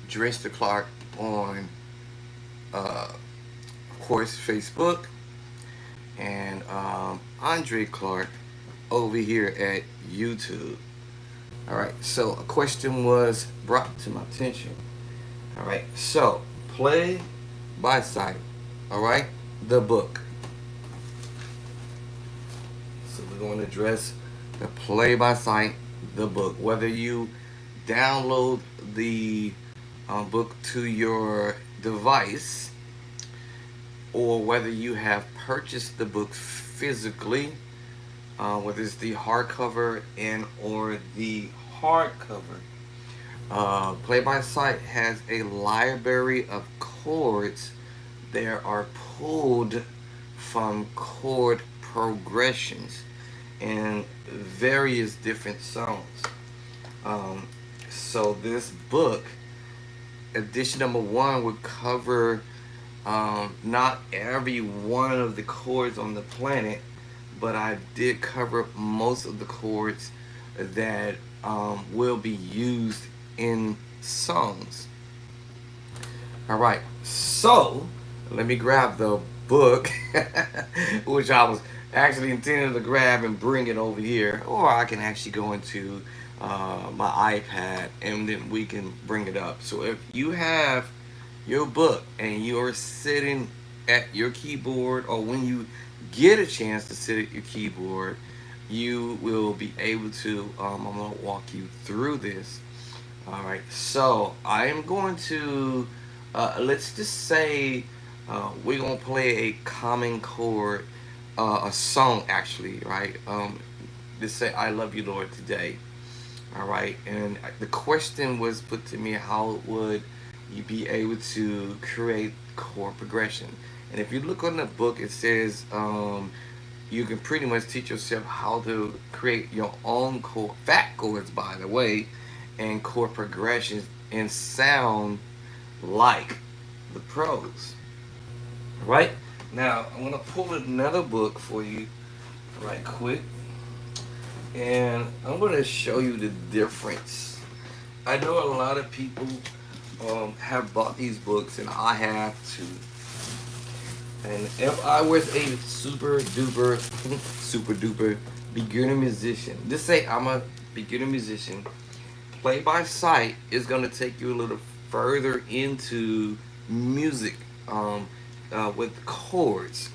Drester Clark on, of course, Facebook, and Andre Clark over here at YouTube. All right, so a question was brought to my attention. All right, so play by sight. All right, the book. So we're going to address the play by sight, the book. Whether you download the book to your device or whether you have purchased the book physically, whether it's the hardcover and or the hardcover. Play by Sight has a library of chords that are pulled from chord progressions in various different songs. Um, so this book, edition number one, would cover not every one of the chords on the planet, but I did cover most of the chords that will be used in songs. All right, so let me grab the book, which I was actually intending to grab and bring it over here, or I can actually go into my iPad and then we can bring it up. So if you have your book and you're sitting at your keyboard, or when you get a chance to sit at your keyboard, you will be able to. I'm going to walk you through this. All right, so I am going to, let's just say, we're going to play a common chord, a song actually, right? Let's say, I Love You, Lord, today. All right, and the question was put to me, how would you be able to create chord progression? And if you look on the book, it says you can pretty much teach yourself how to create your own chord, fat chords, by the way, and chord progressions and sound like the pros. Right? Now, I'm going to pull another book for you right quick, and I'm going to show you the difference. I know a lot of people have bought these books, and I have too. And if I was a super duper, super duper beginner musician, just say I'm a beginner musician, play by sight is going to take you a little further into music with chords,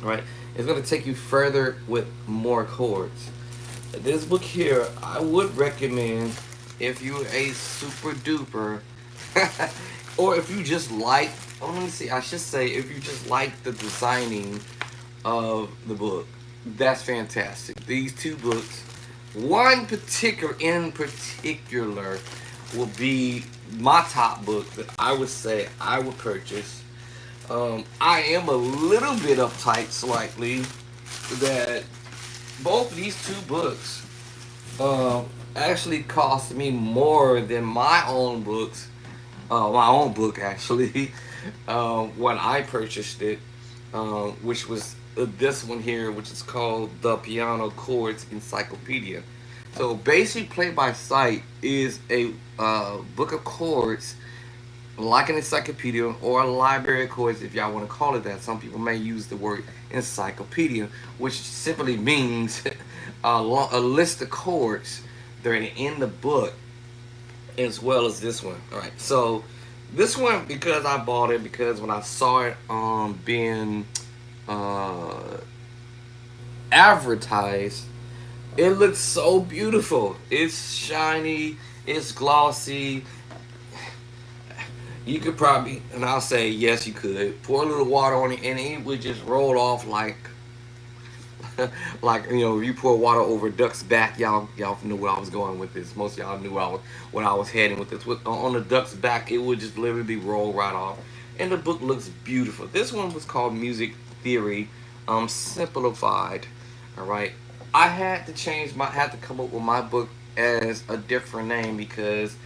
right? It's going to take you further with more chords. This book here, I would recommend if you're a super duper, or if you just like, oh, let me see, I should say, if you just like the designing of the book, that's fantastic. These two books, one particular in particular, will be my top book that I would say I would purchase. I am a little bit uptight slightly that both these two books actually cost me more than my own books, my own book actually, when I purchased it, which was this one here, which is called The Piano Chords Encyclopedia. So basically, Play by Sight is a book of chords like an encyclopedia or a library of chords, if y'all want to call it that. Some people may use the word encyclopedia, which simply means a list of chords that are in the book, as well as this one. All right, so this one, because I bought it because when I saw it being uh, advertised, it looks so beautiful. It's shiny, it's glossy. You could probably, and I'll say yes, you could pour a little water on it, and it would just roll off like, like you pour water over a duck's back. Y'all knew where I was going with this. Most of y'all knew what I was heading with this. On the duck's back, it would just literally roll right off, and the book looks beautiful. This one was called Music Theory, simplified. All right, I had to come up with my book as a different name because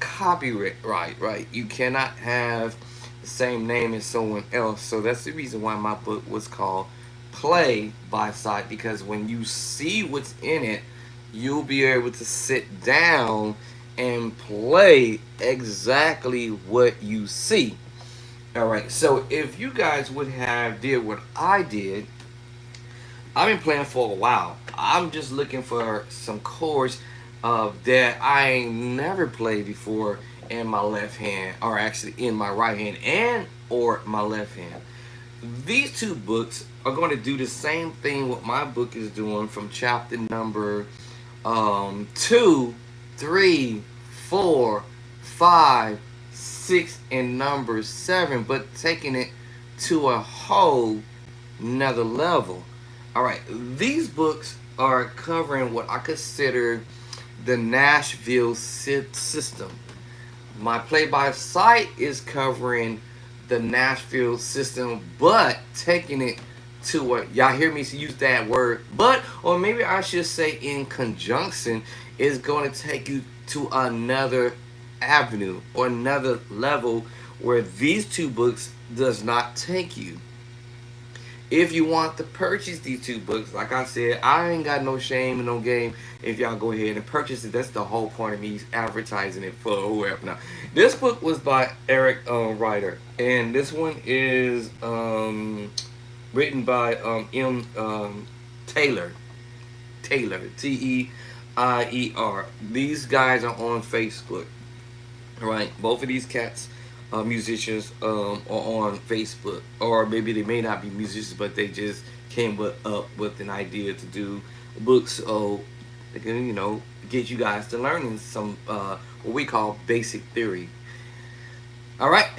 copyright, right? You cannot have the same name as someone else. So that's the reason why my book was called Play by Sight, because when you see what's in it, you'll be able to sit down and play exactly what you see. All right. So if you guys would have did what I did, I've been playing for a while. I'm just looking for some chords that I ain't never played before in my left hand, or actually in my right hand and or my left hand. These two books are going to do the same thing what my book is doing from chapter number 2, 3, 4, 5, 6, and number 7, but taking it to a whole another level. All right, these books are covering what I consider the Nashville system. My play by sight is covering the Nashville system, but taking it to what y'all hear me use that word, but or maybe I should say in conjunction is going to take you to another avenue or another level where these two books does not take you. If you want to purchase these two books, like I said, I ain't got no shame and no game. If y'all go ahead and purchase it, that's the whole point of me advertising it for whoever. Now, this book was by Eric Ryder, and this one is written by M. Taylor. Taylor, Teier. These guys are on Facebook. Right, both of these cats, musicians, are on Facebook, or maybe they may not be musicians, but they just came up with an idea to do books, so they can, get you guys to learning some what we call basic theory. All right,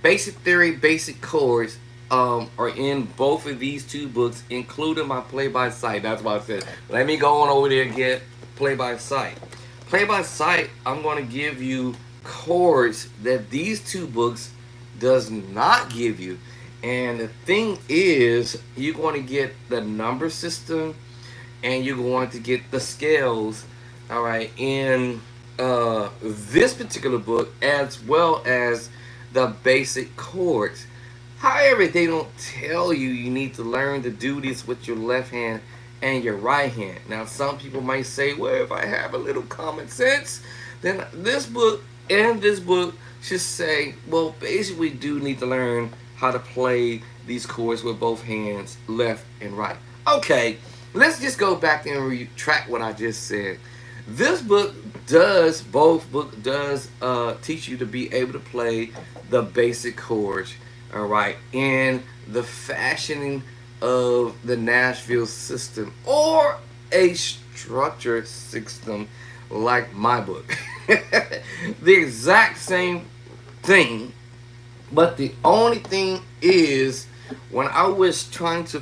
basic theory, basic chords. Are in both of these two books, including my play by sight. That's why I said, let me go on over there and get play by sight. Play by sight, I'm going to give you chords that these two books does not give you. And the thing is, you're going to get the number system and you're going to get the scales, all right, in this particular book, as well as the basic chords. However, they don't tell you you need to learn to do this with your left hand and your right hand. Now, some people might say, well, if I have a little common sense, then this book and this book should say, well, basically, we do need to learn how to play these chords with both hands, left and right. Okay, let's just go back and retract what I just said. This book does teach you to be able to play the basic chords, all right, in the fashioning of the Nashville system or a structured system like my book. The exact same thing, but the only thing is when I was trying to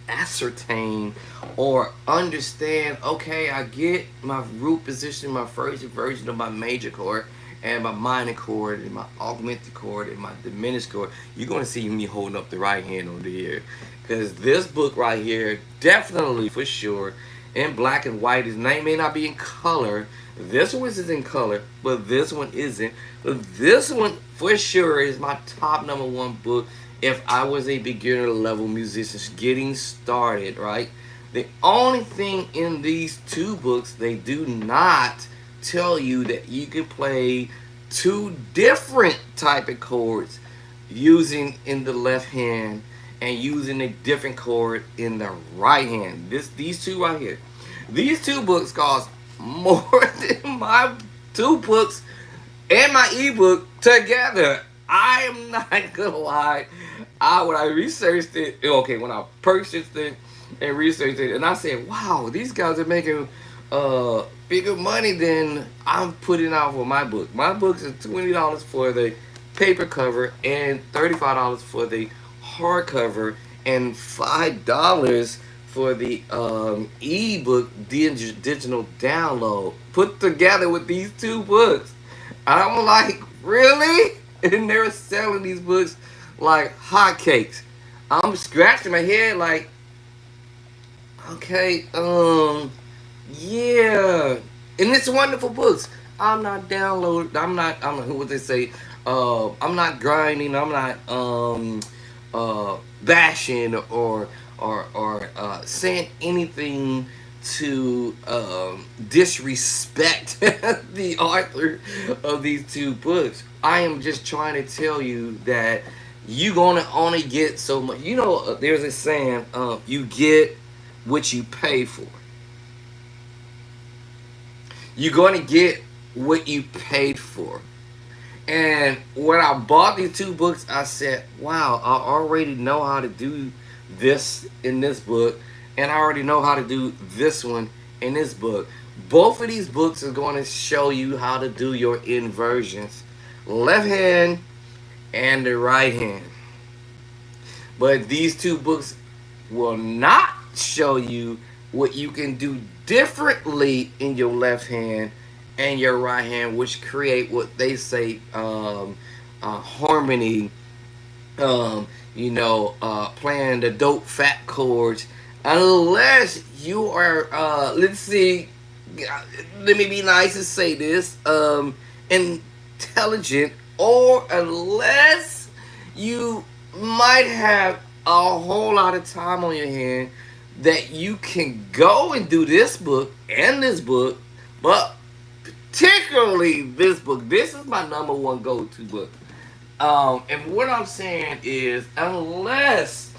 ascertain or understand, okay, I get my root position, my first version of my major chord and my minor chord and my augmented chord and my diminished chord. You're going to see me holding up the right hand over here, because this book right here, definitely for sure, in black and white. His name may not be in color. This one is in color, but this one isn't. But this one for sure is my top number one book if I was a beginner level musician getting started, right? The only thing in these two books, they do not tell you that you can play two different type of chords using in the left hand and using a different chord in the right hand. These two right here. These two books cost more than my two books and my ebook together. I am not gonna lie. When I researched it, okay, when I purchased it and researched it, and I said, "Wow, these guys are making bigger money than I'm putting out for my book." My books are $20 for the paper cover and $35 for the hardcover and $5 for the ebook digital download. Put together with these two books, I'm like, really? And they're selling these books like hotcakes. I'm scratching my head like, okay, yeah, and it's wonderful books. I'm not downloading. I'm what they say. I'm not grinding. I'm not bashing or saying anything to disrespect the author of these two books. I am just trying to tell you that you gonna only get so much. You know, there's a saying, you get what you pay for. You're gonna get what you paid for. And when I bought these two books, I said, wow, I already know how to do this in this book, and I already know how to do this one in this book. Both of these books are going to show you how to do your inversions, left hand and the right hand. But these two books will not show you what you can do differently in your left hand and your right hand, which create what they say, harmony, playing the dope fat chords, unless you are, let's see, let me be nice and say this, intelligent, or unless you might have a whole lot of time on your hand that you can go and do this book and this book, but particularly this book. This is my number one go-to book. And what I'm saying is, unless,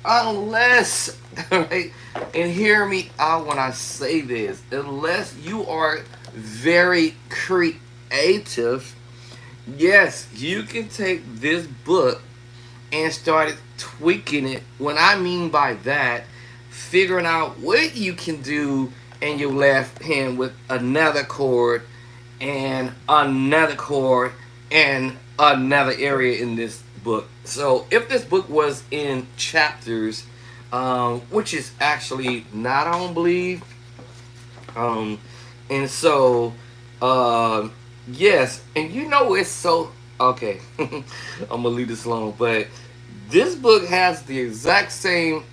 right, and hear me out when I say this, unless you are very creative, yes, you can take this book and start tweaking it. What I mean by that, figuring out what you can do in your left hand with another chord and another chord and another area in this book. So if this book was in chapters, which is actually not, I don't believe, and so yes, and you know it's so okay. I'm gonna leave this alone, but this book has the exact same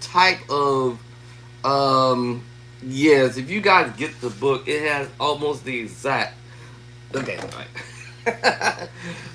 type of yes, if you guys get the book, it has almost the exact. Okay, all right.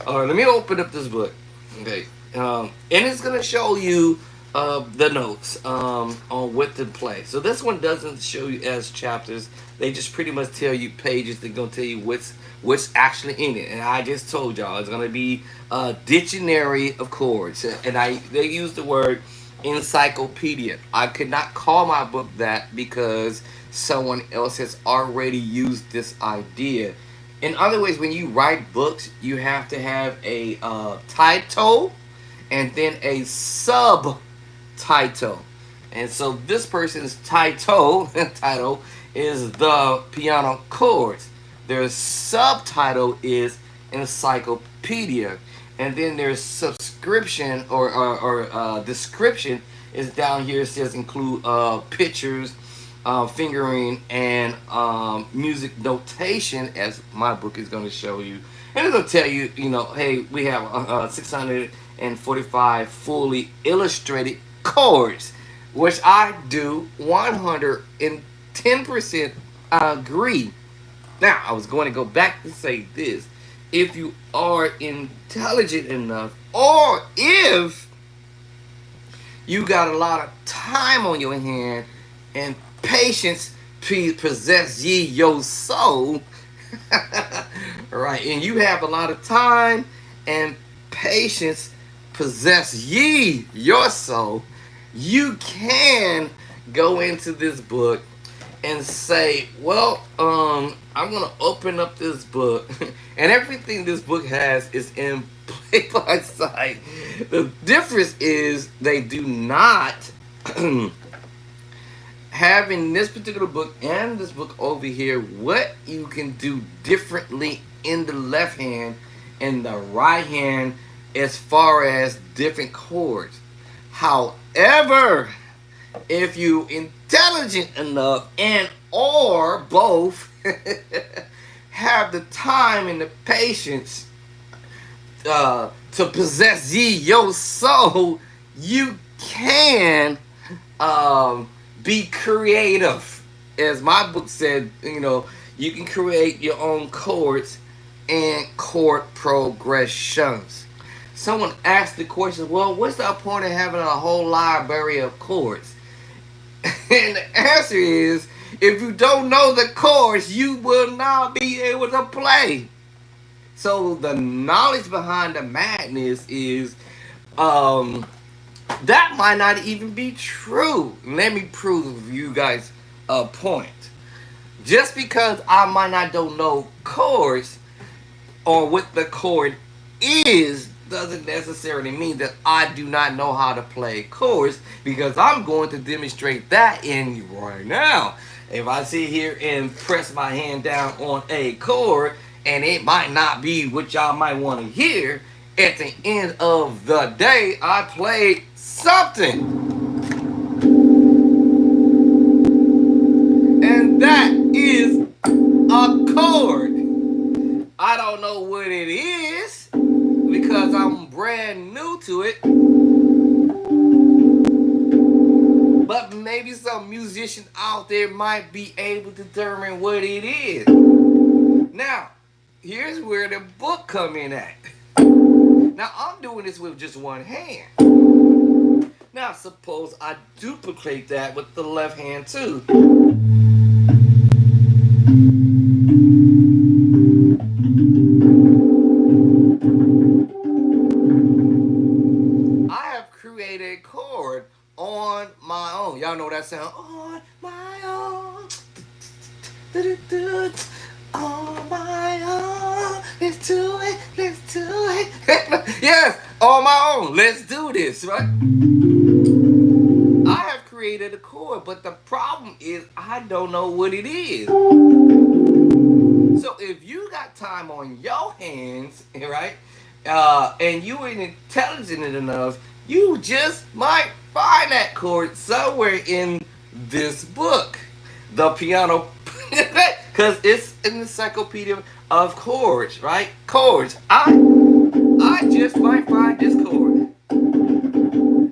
All right, let me open up this book. Okay, and it's gonna show you the notes on what to play. So this one doesn't show you as chapters. They just pretty much tell you pages. They're gonna tell you what's actually in it. And I just told y'all it's gonna be a dictionary of chords. And they use the word encyclopedia. I could not call my book that because someone else has already used this idea. In other words, when you write books, you have to have a title and then a subtitle. And so this person's title is the piano chords. Their subtitle is encyclopedia, and then their subscription or description is down here. It says include pictures, fingering, and music notation, as my book is going to show you. And it's going to tell you, hey, we have 645 fully illustrated chords, which I do 110% agree. Now, I was going to go back to say this. If you are intelligent enough, or if you got a lot of time on your hand and patience possess ye your soul, right? And you have a lot of time and patience possess ye your soul, you can go into this book and say, well, I'm gonna open up this book, and everything this book has is in play by sight. The difference is they do not have in this particular book and this book over here what you can do differently in the left hand and the right hand as far as different chords. However, if you intelligent enough and or both have the time and the patience to possess ye your soul, you can be creative. As my book said, you can create your own chords and chord progressions. Someone asked the question, well, what's the point of having a whole library of chords? And the answer is, if you don't know the chords, you will not be able to play. So the knowledge behind the madness is, um, that might not even be true. Let me prove you guys a point. Just because I might not don't know chords or what the chord is doesn't necessarily mean that I do not know how to play chords, because I'm going to demonstrate that in you right now. If I sit here and press my hand down on a chord and it might not be what y'all might want to hear, at the end of the day, I played something. And that is a chord. I don't know what it is because I'm brand new to it. But maybe some musician out there might be able to determine what it is. Now, here's where the book come in at. Now, I'm doing this with just one hand. Now, suppose I duplicate that with the left hand too. I have created a chord on my own. Y'all know that sound? On my own. On my own. Let's do it. Let's do it. Yes, on my own. Let's do this, right? I have created a chord, but the problem is I don't know what it is. So if you got time on your hands, right, and you ain't intelligent enough, you just might find that chord somewhere in this book, the piano, because it's an encyclopedia of chords, right? Chords. I just might find this chord.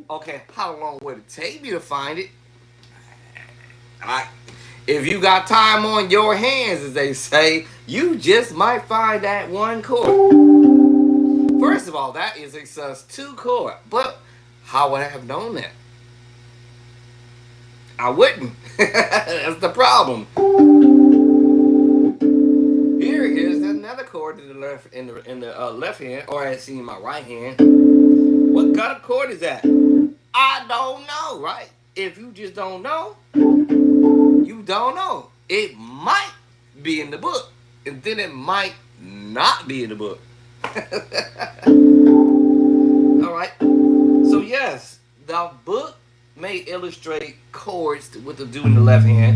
Okay, how long would it take me to find it? I, if you got time on your hands, as they say, you just might find that one chord. First of all, that is a sus2 chord. But how would I have known that? I wouldn't. That's the problem. Here is another chord in the left left hand, or I see in my right hand. What kind of chord is that? I don't know, right? If you just don't know, you don't know. It might be in the book, and then it might not be in the book. All right. So yes, the book may illustrate chords with the do in the left hand.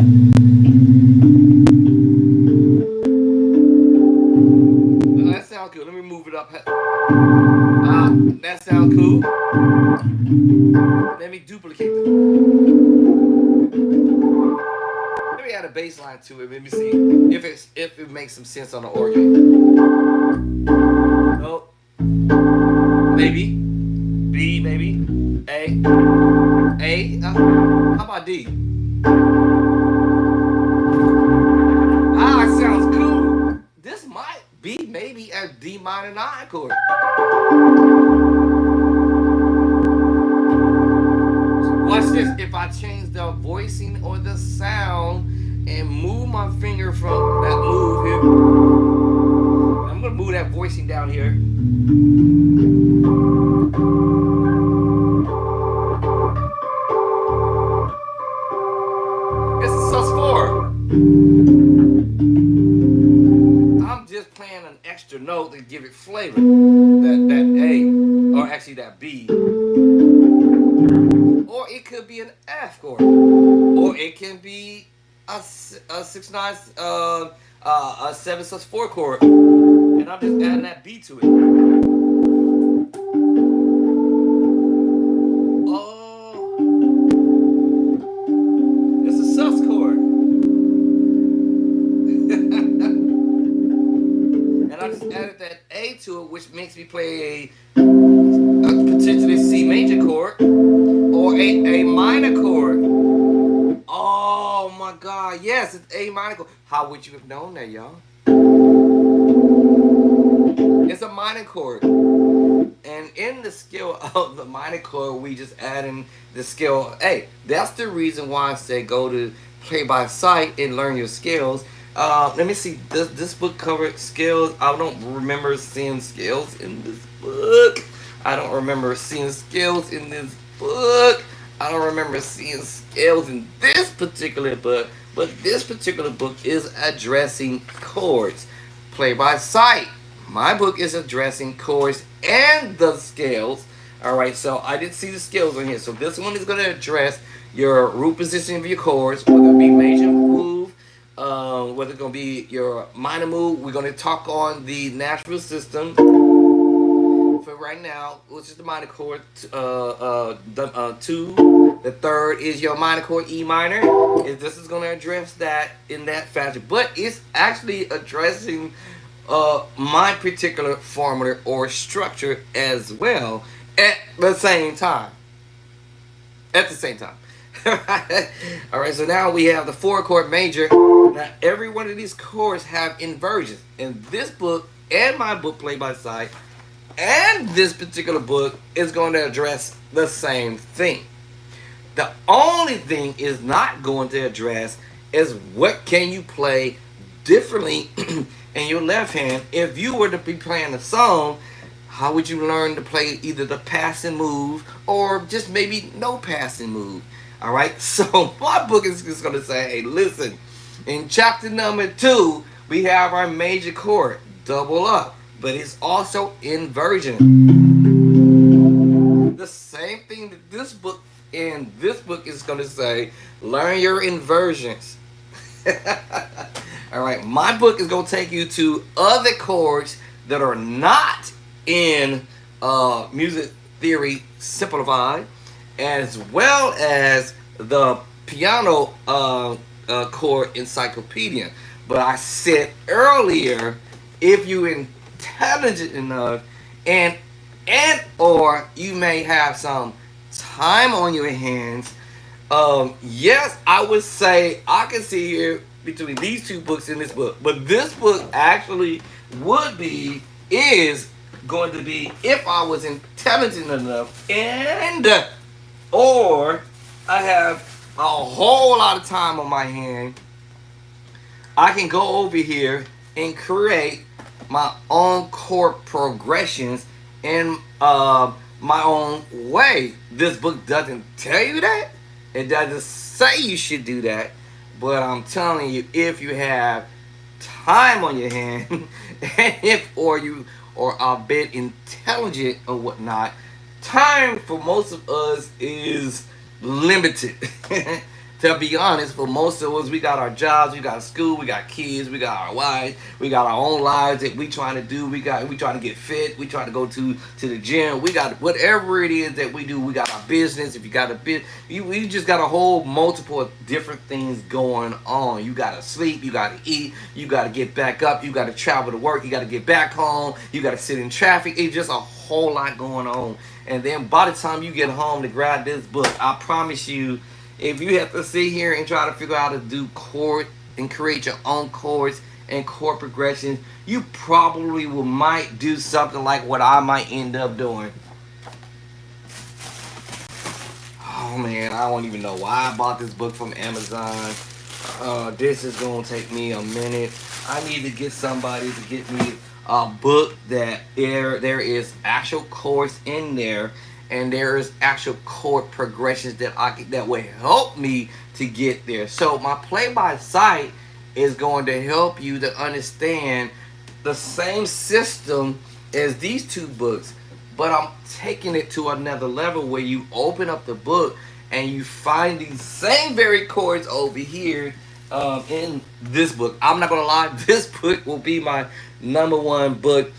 That sounds good. Let me move it up. That sounds cool. Let me duplicate that. Let me add a bass line to it. Let me see if it makes some sense on the organ. Oh, maybe B, maybe A. How about D? It sounds cool. This might be maybe a D minor 9 chord. Watch this. If I change the voicing or the sound and move my finger from that move here, I'm gonna move that voicing down here. It's a sus4. I'm just playing an extra note to give it flavor. That A, or actually that B. Or it could be an F chord, or it can be a 6/9, a 7/4 chord, and I'm just adding that B to it. Oh, it's a sus chord, and I just added that A to it, which makes me play a potentially C major chord or a minor chord. Oh my God, yes, it's A minor chord. How would you have known that, y'all? It's a minor chord. And in the scale of the minor chord, we just add in the scale. Hey, that's the reason why I say go to play by sight and learn your scales. Let me see. This book covered scales. I don't remember seeing scales in this book. I don't remember seeing scales in this book. I don't remember seeing scales in this particular book. But this particular book is addressing chords. Play by sight. My book is addressing chords and the scales. All right, so I didn't see the scales on here. So this one is going to address your root position of your chords, whether it be major move, whether it's going to be your minor move. We're going to talk on the natural system for right now, which is the minor chord, two. The third is your minor chord, E minor. This is going to address that in that fashion, but it's actually addressing my particular formula or structure as well at the same time. At the same time. All right, so now we have the four chord major. Now every one of these chords have inversions. In this book and my book Play by Sight and this particular book is going to address the same thing. The only thing is not going to address is what can you play differently in your left hand. If you were to be playing a song, how would you learn to play either the passing move or just maybe no passing move? All right, so my book is just going to say, hey, listen, in chapter number 2, we have our major chord, double up, but it's also inversion. The same thing that this book is going to say, learn your inversions. All right, my book is going to take you to other chords that are not in music theory simplified, as well as the piano chord encyclopedia. But I said earlier, if you're intelligent enough and or you may have some time on your hands, yes, I would say I can see here between these two books in this book. But this book actually is going to be, if I was intelligent enough and or I have a whole lot of time on my hand, I can go over here and create my own chord progressions in my own way. This book doesn't tell you that. It doesn't say you should do that. But I'm telling you, if you have time on your hand, and if or you are a bit intelligent or whatnot, time for most of us is limited. To be honest, for most of us, we got our jobs, we got school, we got kids, we got our wives, we got our own lives that we trying to do. We trying to get fit, we trying to go to the gym. We got whatever it is that we do. We got our business. If you got a bit, we just got a whole multiple of different things going on. You gotta sleep, you gotta eat, you gotta get back up, you gotta travel to work, you gotta get back home, you gotta sit in traffic. It's just a whole lot going on. And then by the time you get home to grab this book, I promise you, if you have to sit here and try to figure out how to do chord and create your own chords and chord progressions, you probably might do something like what I might end up doing. Oh man, I don't even know why I bought this book from Amazon. This is gonna take me a minute. I need to get somebody to get me a book that there is actual chords in there, and there is actual chord progressions that will help me to get there. So my play by sight is going to help you to understand the same system as these two books, but I'm taking it to another level where you open up the book and you find these same very chords over here in this book. I'm not gonna lie, this book will be my number one book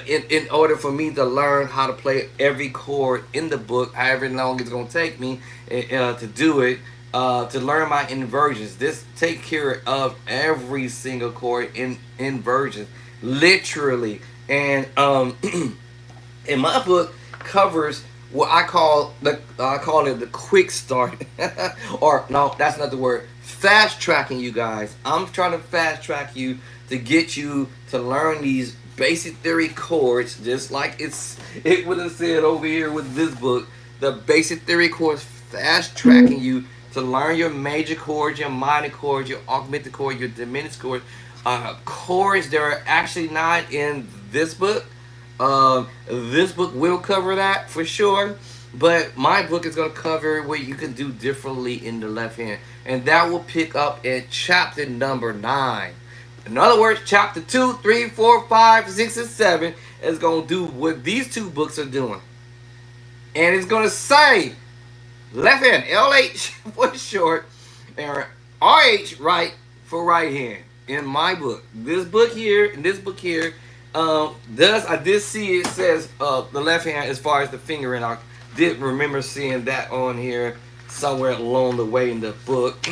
in order for me to learn how to play every chord in the book, however long it's going to take me to do it, to learn my inversions. This take care of every single chord in inversions, literally. And in my book covers what I call it the quick start, or no, that's not the word. Fast tracking you guys. I'm trying to fast track you to get you to learn these basic theory chords, just like it would have said over here with this book. The basic theory chords fast tracking you to learn your major chords, your minor chords, your augmented chord, your diminished chord. Chords that are actually not in this book. This book will cover that for sure, but my book is going to cover what you can do differently in the left hand, and that will pick up at chapter number 9. In other words, chapter 2, 3, 4, 5, 6, and 7 is going to do what these two books are doing. And it's going to say left hand, LH for short, and RH, right, for right hand. In my book, this book here, and this book here, I did see it says the left hand as far as the finger, and I did remember seeing that on here somewhere along the way in the book.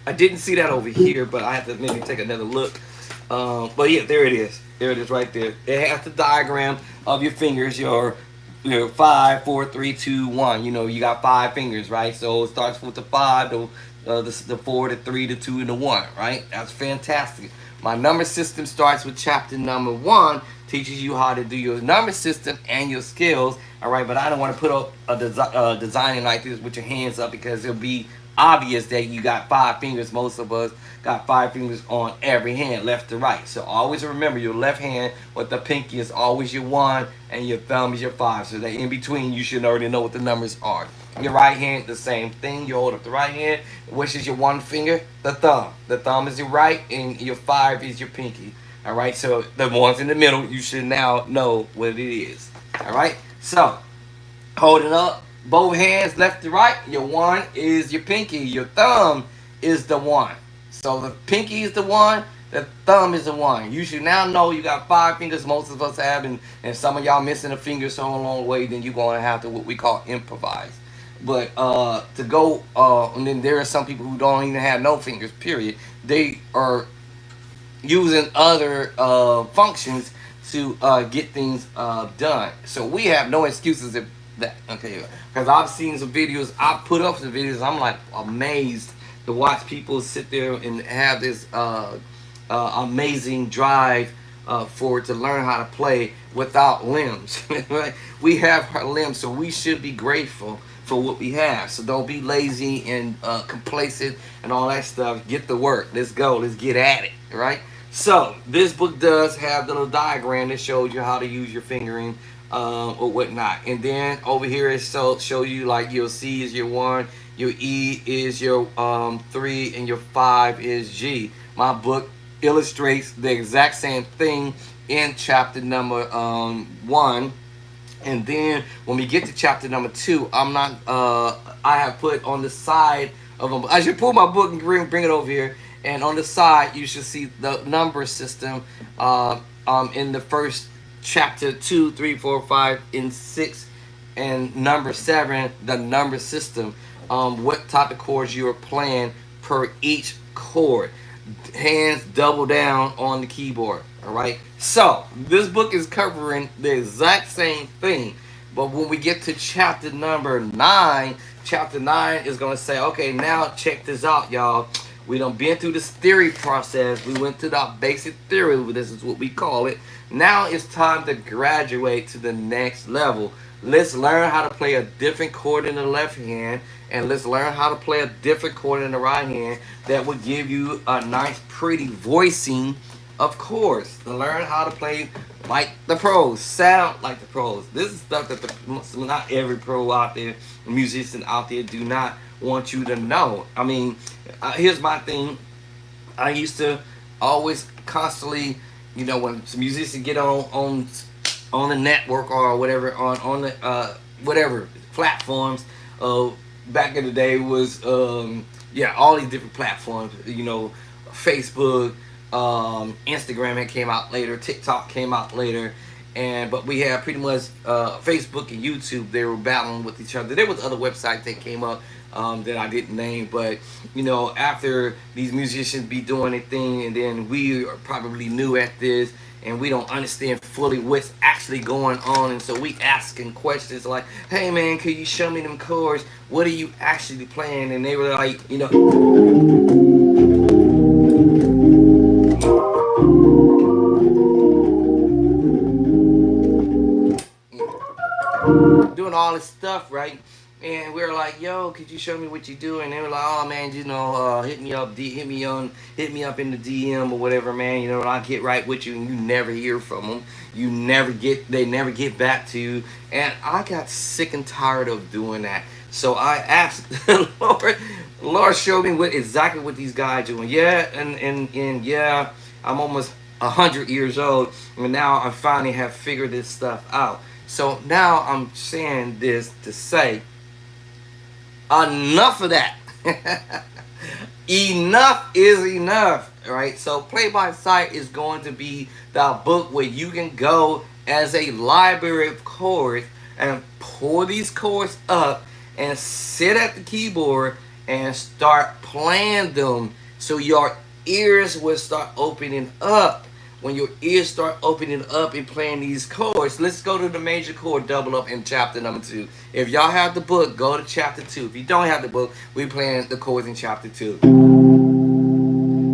I didn't see that over here, but I have to maybe take another look. But yeah, there it is. There it is right there. It has the diagram of your fingers, your 5, 4, 3, 2, 1. You know, you got 5 fingers, right? So it starts with the 5, the 4, the 3, the 2, and the 1, right? That's fantastic. My number system starts with chapter number 1, teaches you how to do your number system and your skills, all right? But I don't want to put up a designing like this with your hands up, because it'll be obvious that you got 5 fingers. Most of us got 5 fingers on every hand, left to right. So always remember, your left hand with the pinky is always your 1 and your thumb is your 5. So that in between, you should already know what the numbers are. Your right hand, the same thing. You hold up the right hand, which is your 1 finger, the thumb. The thumb is your right and your 5 is your pinky. All right, so the ones in the middle, you should now know what it is. All right, so holding up both hands left to right, your 1 is your pinky, your thumb is the 1. So the pinky is the 1, the thumb is the 1. You should now know you got 5 fingers, most of us have, and some of y'all missing a finger so along the way, then you're going to have to what we call improvise. But to go, and then there are some people who don't even have no fingers, period. They are using other functions to get things done. So we have no excuses if that, okay, because I've seen some videos, I put up some videos, I'm like amazed to watch people sit there and have this amazing drive to learn how to play without limbs. Right? We have our limbs, so we should be grateful for what we have. So don't be lazy and complacent and all that stuff. Get to work. Let's go. Let's get at it. Right? So this book does have the little diagram that shows you how to use your fingering or whatnot. And then over here it shows you like your C is your 1, your E is your 3, and your 5 is G. My book illustrates the exact same thing in chapter number 1. And then when we get to chapter number 2, I have put on the side of them. I should pull my book and bring it over here. And on the side, you should see the number system in the first chapter 2, 3, 4, 5, and 6, and number 7, the number system. What type of chords you are playing per each chord. Hands double down on the keyboard. All right. So this book is covering the exact same thing, but when we get to chapter number 9, chapter 9 is going to say, okay, now check this out, y'all. We done been through this theory process. We went through the basic theory. This is what we call it. Now it's time to graduate to the next level. Let's learn how to play a different chord in the left hand, and let's learn how to play a different chord in the right hand that will give you a nice, pretty voicing of chords. To learn how to play like the pros, sound like the pros. This is stuff that not every pro out there, musician out there, do not want you to know. I mean, here's my thing. I used to always constantly, when some musicians get on the network or whatever, on the whatever platforms, back in the day was all these different platforms, Facebook, Instagram had came out later, TikTok came out later, but we had pretty much Facebook and YouTube. They were battling with each other. There was other websites that came up that I didn't name, but after these musicians be doing their thing, and then we are probably new at this, and we don't understand fully what's actually going on, and so we asking questions like, hey man, could you show me them chords? What are you actually playing? And they were like, all this stuff, right? And we were like, "Yo, could you show me what you do?" And they were like, "Oh man, hit me up, hit me up in the DM or whatever, man. I'll get right with you." And you never hear from them. They never get back to you. And I got sick and tired of doing that. So I asked the Lord showed me exactly what these guys doing. Yeah, and yeah, I'm almost 100 years old, and now I finally have figured this stuff out. So now I'm saying this to say, enough of that. Enough is enough, right? So Play by Sight is going to be the book where you can go as a library of chords and pull these chords up and sit at the keyboard and start playing them, so your ears will start opening up. When your ears start opening up and playing these chords, let's go to the major chord double up in chapter number 2. If y'all have the book, go to chapter 2. If you don't have the book, we playing the chords in chapter 2.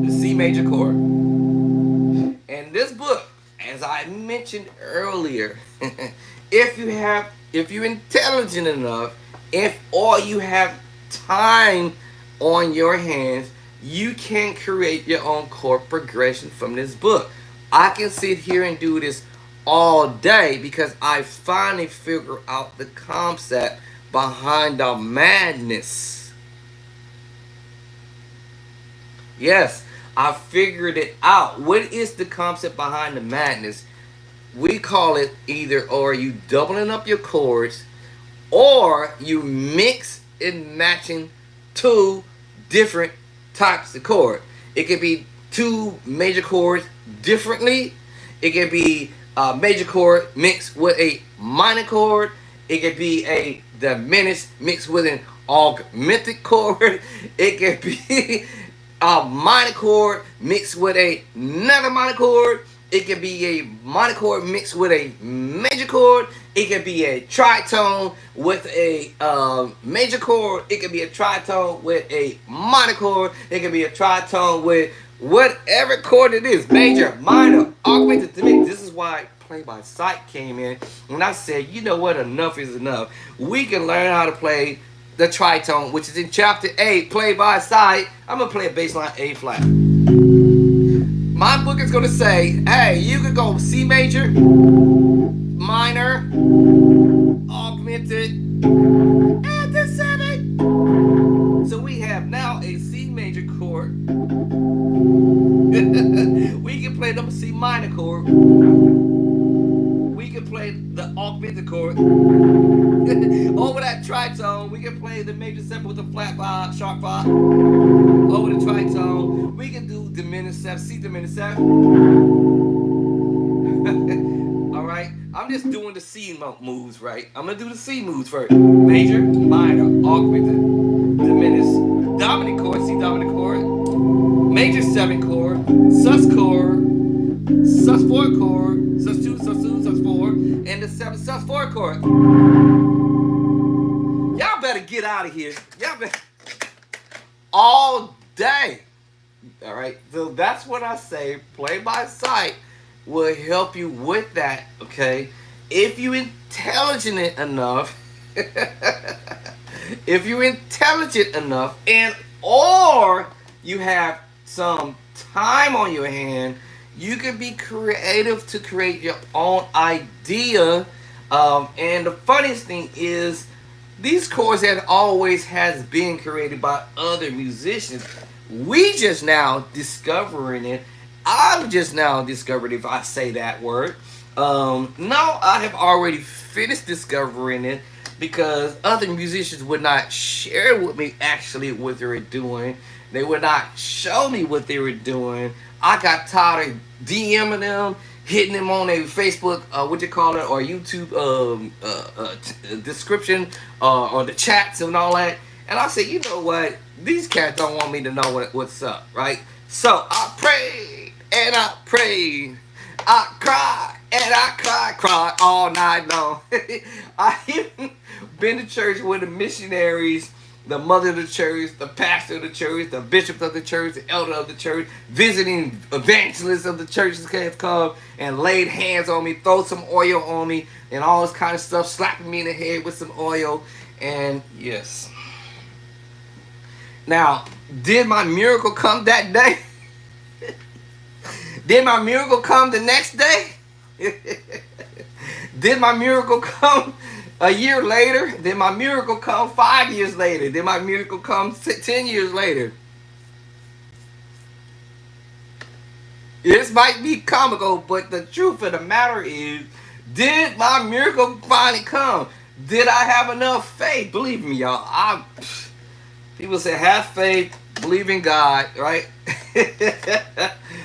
The C major chord. And this book, as I mentioned earlier, if you're intelligent enough, or you have time on your hands, you can create your own chord progression from this book. I can sit here and do this all day because I finally figured out the concept behind the madness. Yes, I figured it out. What is the concept behind the madness? We call it either or you doubling up your chords, or you mix and matching two different types of chord. It could be two major chords differently. It could be a major chord mixed with a minor chord. It could be a diminished mixed with an augmented chord. It could be a minor chord mixed with another minor chord. It could be a minor chord mixed with a major chord. It could be a tritone with a major chord. It could be a tritone with a minor chord. It could be a tritone with whatever chord it is. Major, minor, augmented, diminished. This is why Play by Sight came in. When I said, you know what, enough is enough. We can learn how to play the tritone, which is in chapter 8, Play by Sight. I'm going to play a bass line A flat. My book is going to say, hey, you could go C major, minor, augmented, and the 7. So we have now a C major chord. We can play the C minor chord. We can play the augmented chord. Over that tritone, we can play the major 7 with the flat 5, sharp 5. Over the tritone, we can do diminished 7, C diminished 7. Alright, I'm just doing the C moves, right? I'm going to do the C moves first. Major, minor, augmented, diminished, dominant chord, C dominant chord, major 7 chord, sus chord, sus 4 chord, sus 2, sus 2, sus 4, and the 7 sus 4 chord. Y'all better get out of here. Y'all better. All day. Alright, so that's what I say. Play by Sight will help you with that, okay? If you're intelligent enough, if you're intelligent enough, and or you have some time on your hand, you can be creative to create your own idea. And the funniest thing is, these chords have always has been created by other musicians. We just now discovering it. I'm just now discovering, if I say that word. No, I have already finished discovering it because other musicians would not share with me actually what they were doing. They would not show me what they were doing. I got tired of DMing them, hitting them on a Facebook, what you call it, or YouTube description, or the chats and all that. And I said, you know what? These cats don't want me to know what's up, right? So I prayed and I prayed. I cried and I cried all night long. I even been to church with the missionaries the mother of the church, the pastor of the church, the bishop of the church, the elder of the church, visiting evangelists of the churches have come and laid hands on me, throw some oil on me, and all this kind of stuff, slapping me in the head with some oil. And yes. Now, did my miracle come that day? Did my miracle come the next day? Did my miracle come a year later? Did my miracle come 5 years later? Did my miracle come 10 years later? This might be comical, but the truth of the matter is, did my miracle finally come? Did I have enough faith? Believe me, y'all. People say have faith, believe in God, right?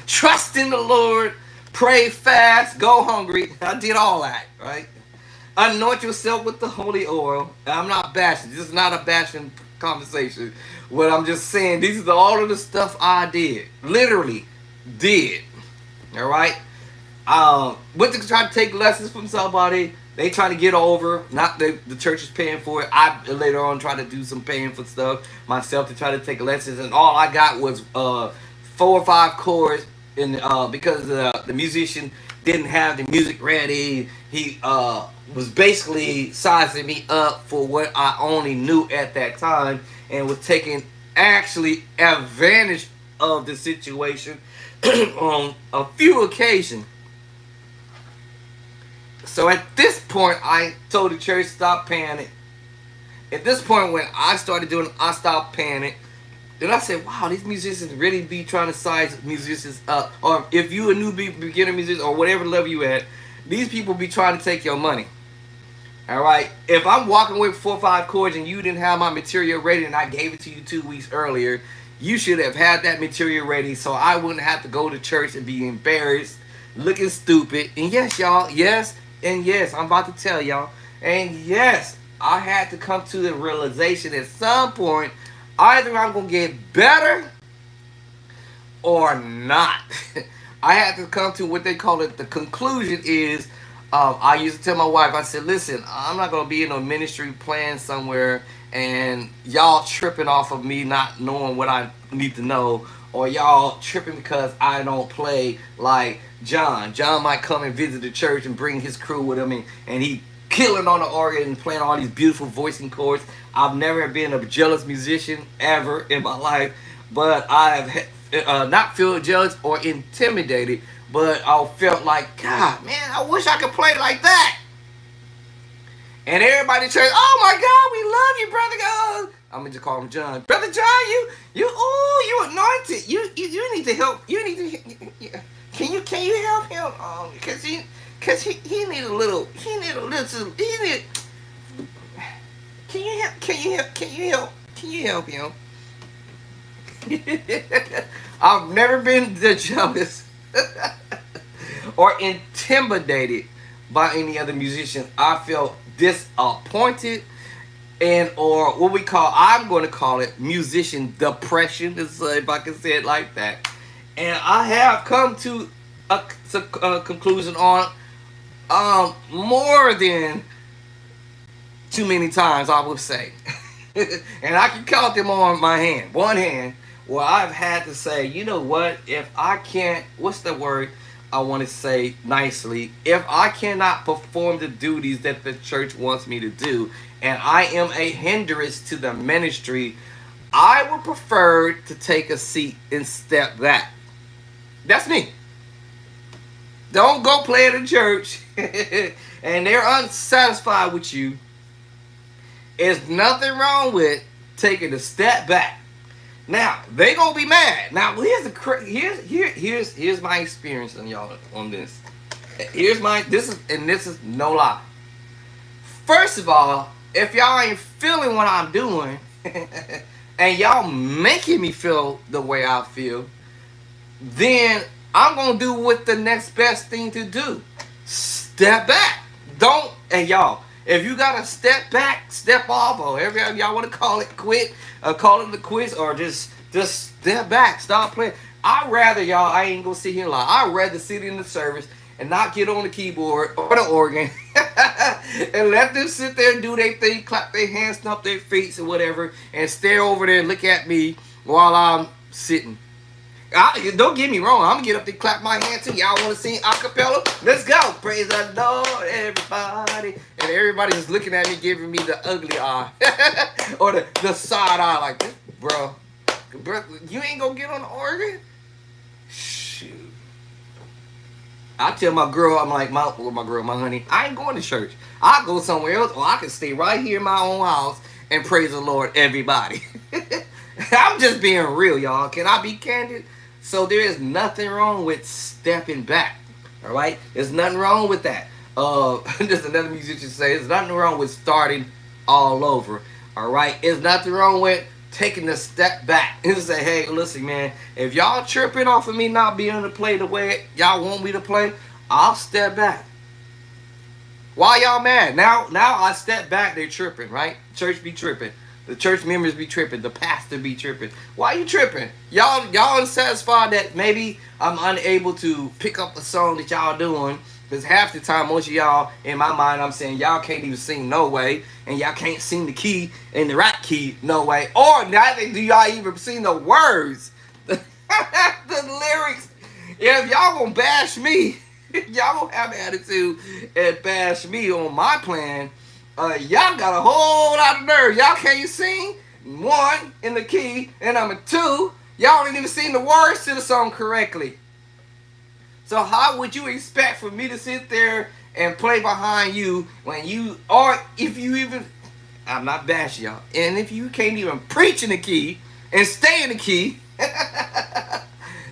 Trust in the Lord, pray fast, go hungry. I did all that, right? Anoint yourself with the holy oil. I'm not bashing. This is not a bashing conversation. What I'm just saying, this is all of the stuff I did. Literally did. All right? Went to try to take lessons from somebody. They trying to get over. Not the church is paying for it. I later on tried to do some paying for stuff myself to try to take lessons. And all I got was 4 or 5 chords. And because the musician didn't have the music ready, he was basically sizing me up for what I only knew at that time, and was taking actually advantage of the situation on a few occasions. So at this point, I told the church stop paying it. At this point, when I started doing it, I stopped paying it. Then I said, wow, these musicians really be trying to size musicians up. Or if you a new beginner musician or whatever level you at, these people be trying to take your money. All right? If I'm walking with 4 or 5 chords and you didn't have my material ready and I gave it to you 2 weeks earlier, you should have had that material ready so I wouldn't have to go to church and be embarrassed, looking stupid. And yes, y'all, yes, and yes, I'm about to tell y'all. And yes, I had to come to the realization at some point, either I'm going to get better or not. I had to come to what they call it, the conclusion is, I used to tell my wife, I said, listen, I'm not going to be in a ministry plan somewhere and y'all tripping off of me not knowing what I need to know, or y'all tripping because I don't play like John. John might come and visit the church and bring his crew with him, and he killing on the organ and playing all these beautiful voicing chords. I've never been a jealous musician ever in my life, but I've not feel jealous or intimidated, but I felt like, God, man, I wish I could play like that. And everybody in church, oh my God, we love you, Brother God. I'm gonna just call him John. Brother John, you anointed. You need to help. You need to. Can you help him? Cause he need a little. He need a little. He need. Can you help? Can you help him? I've never been jealous or intimidated by any other musician. I felt disappointed and or what I'm going to call it musician depression, if I can say it like that. And I have come to a conclusion on more than too many times, I would say. And I can count them on one hand, where I've had to say, you know what, if I can't, what's the word I want to say nicely, if I cannot perform the duties that the church wants me to do, and I am a hindrance to the ministry, I would prefer to take a seat and step back. That's me. Don't go play at a church and they're unsatisfied with you. There's nothing wrong with taking a step back. Now they gonna be mad. Now here's my experience on y'all on this. This is no lie. First of all, if y'all ain't feeling what I'm doing, and y'all making me feel the way I feel, then I'm gonna do what the next best thing to do. Step back. Don't, and y'all, if you gotta step back, step off, or whatever y'all want to call it, quit, call it the quiz, or just step back, stop playing. I ain't gonna sit here and lie. I'd rather sit in the service and not get on the keyboard or the organ And let them sit there and do their thing, clap their hands, stomp their feet or whatever, and stare over there and look at me while I'm sitting. Don't get me wrong. I'm gonna get up there, clap my hands too. Y'all want to sing a cappella? Let's go. Praise the Lord, everybody. And everybody's looking at me, giving me the ugly eye or the side eye, like, bro, you ain't gonna get on the organ? Shoot. I tell my girl, I'm like, my honey, I ain't going to church. I'll go somewhere else, or I can stay right here in my own house and praise the Lord, everybody. I'm just being real, y'all. Can I be candid? So there is nothing wrong with stepping back. All right? There's nothing wrong with that. Just another musician say, there's nothing wrong with starting all over. All right? There's nothing wrong with taking a step back and say, hey, listen, man, if y'all tripping off of me not being able to play the way y'all want me to play, I'll step back. Why y'all mad? Now I step back, they tripping, right? Church be tripping. The church members be tripping. The pastor be tripping. Why you tripping? Y'all unsatisfied that maybe I'm unable to pick up a song that y'all doing. Because half the time, most of y'all, in my mind, I'm saying y'all can't even sing no way. And y'all can't sing the key in the right key no way. Or neither do y'all even sing the words. The lyrics. Yeah, if y'all gonna bash me, y'all gonna have attitude and bash me on my plan. Y'all got a whole lot of nerve. Y'all can't sing one in the key, and number two, y'all didn't even sing the words to the song correctly. So how would you expect for me to sit there and play behind you when you, or if you even, I'm not bashing y'all, and if you can't even preach in the key and stay in the key,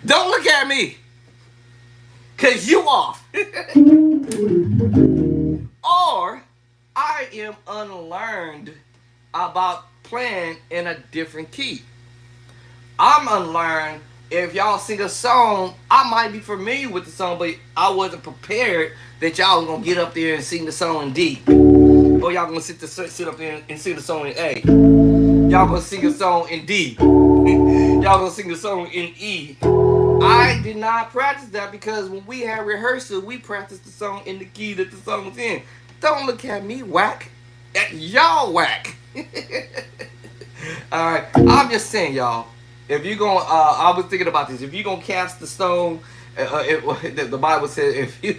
don't look at me, cause you off. Or I am unlearned about playing in a different key. I'm unlearned. If y'all sing a song, I might be familiar with the song, but I wasn't prepared that y'all was gonna get up there and sing the song in D. Or y'all gonna sit up there and sing the song in A. Y'all gonna sing a song in D. Y'all gonna sing a song in E. I did not practice that because when we had rehearsal, we practiced the song in the key that the song was in. Don't look at me, whack. Y'all whack. Alright, I'm just saying, y'all. If you gonna, I was thinking about this. If you gonna cast the stone, the Bible says if you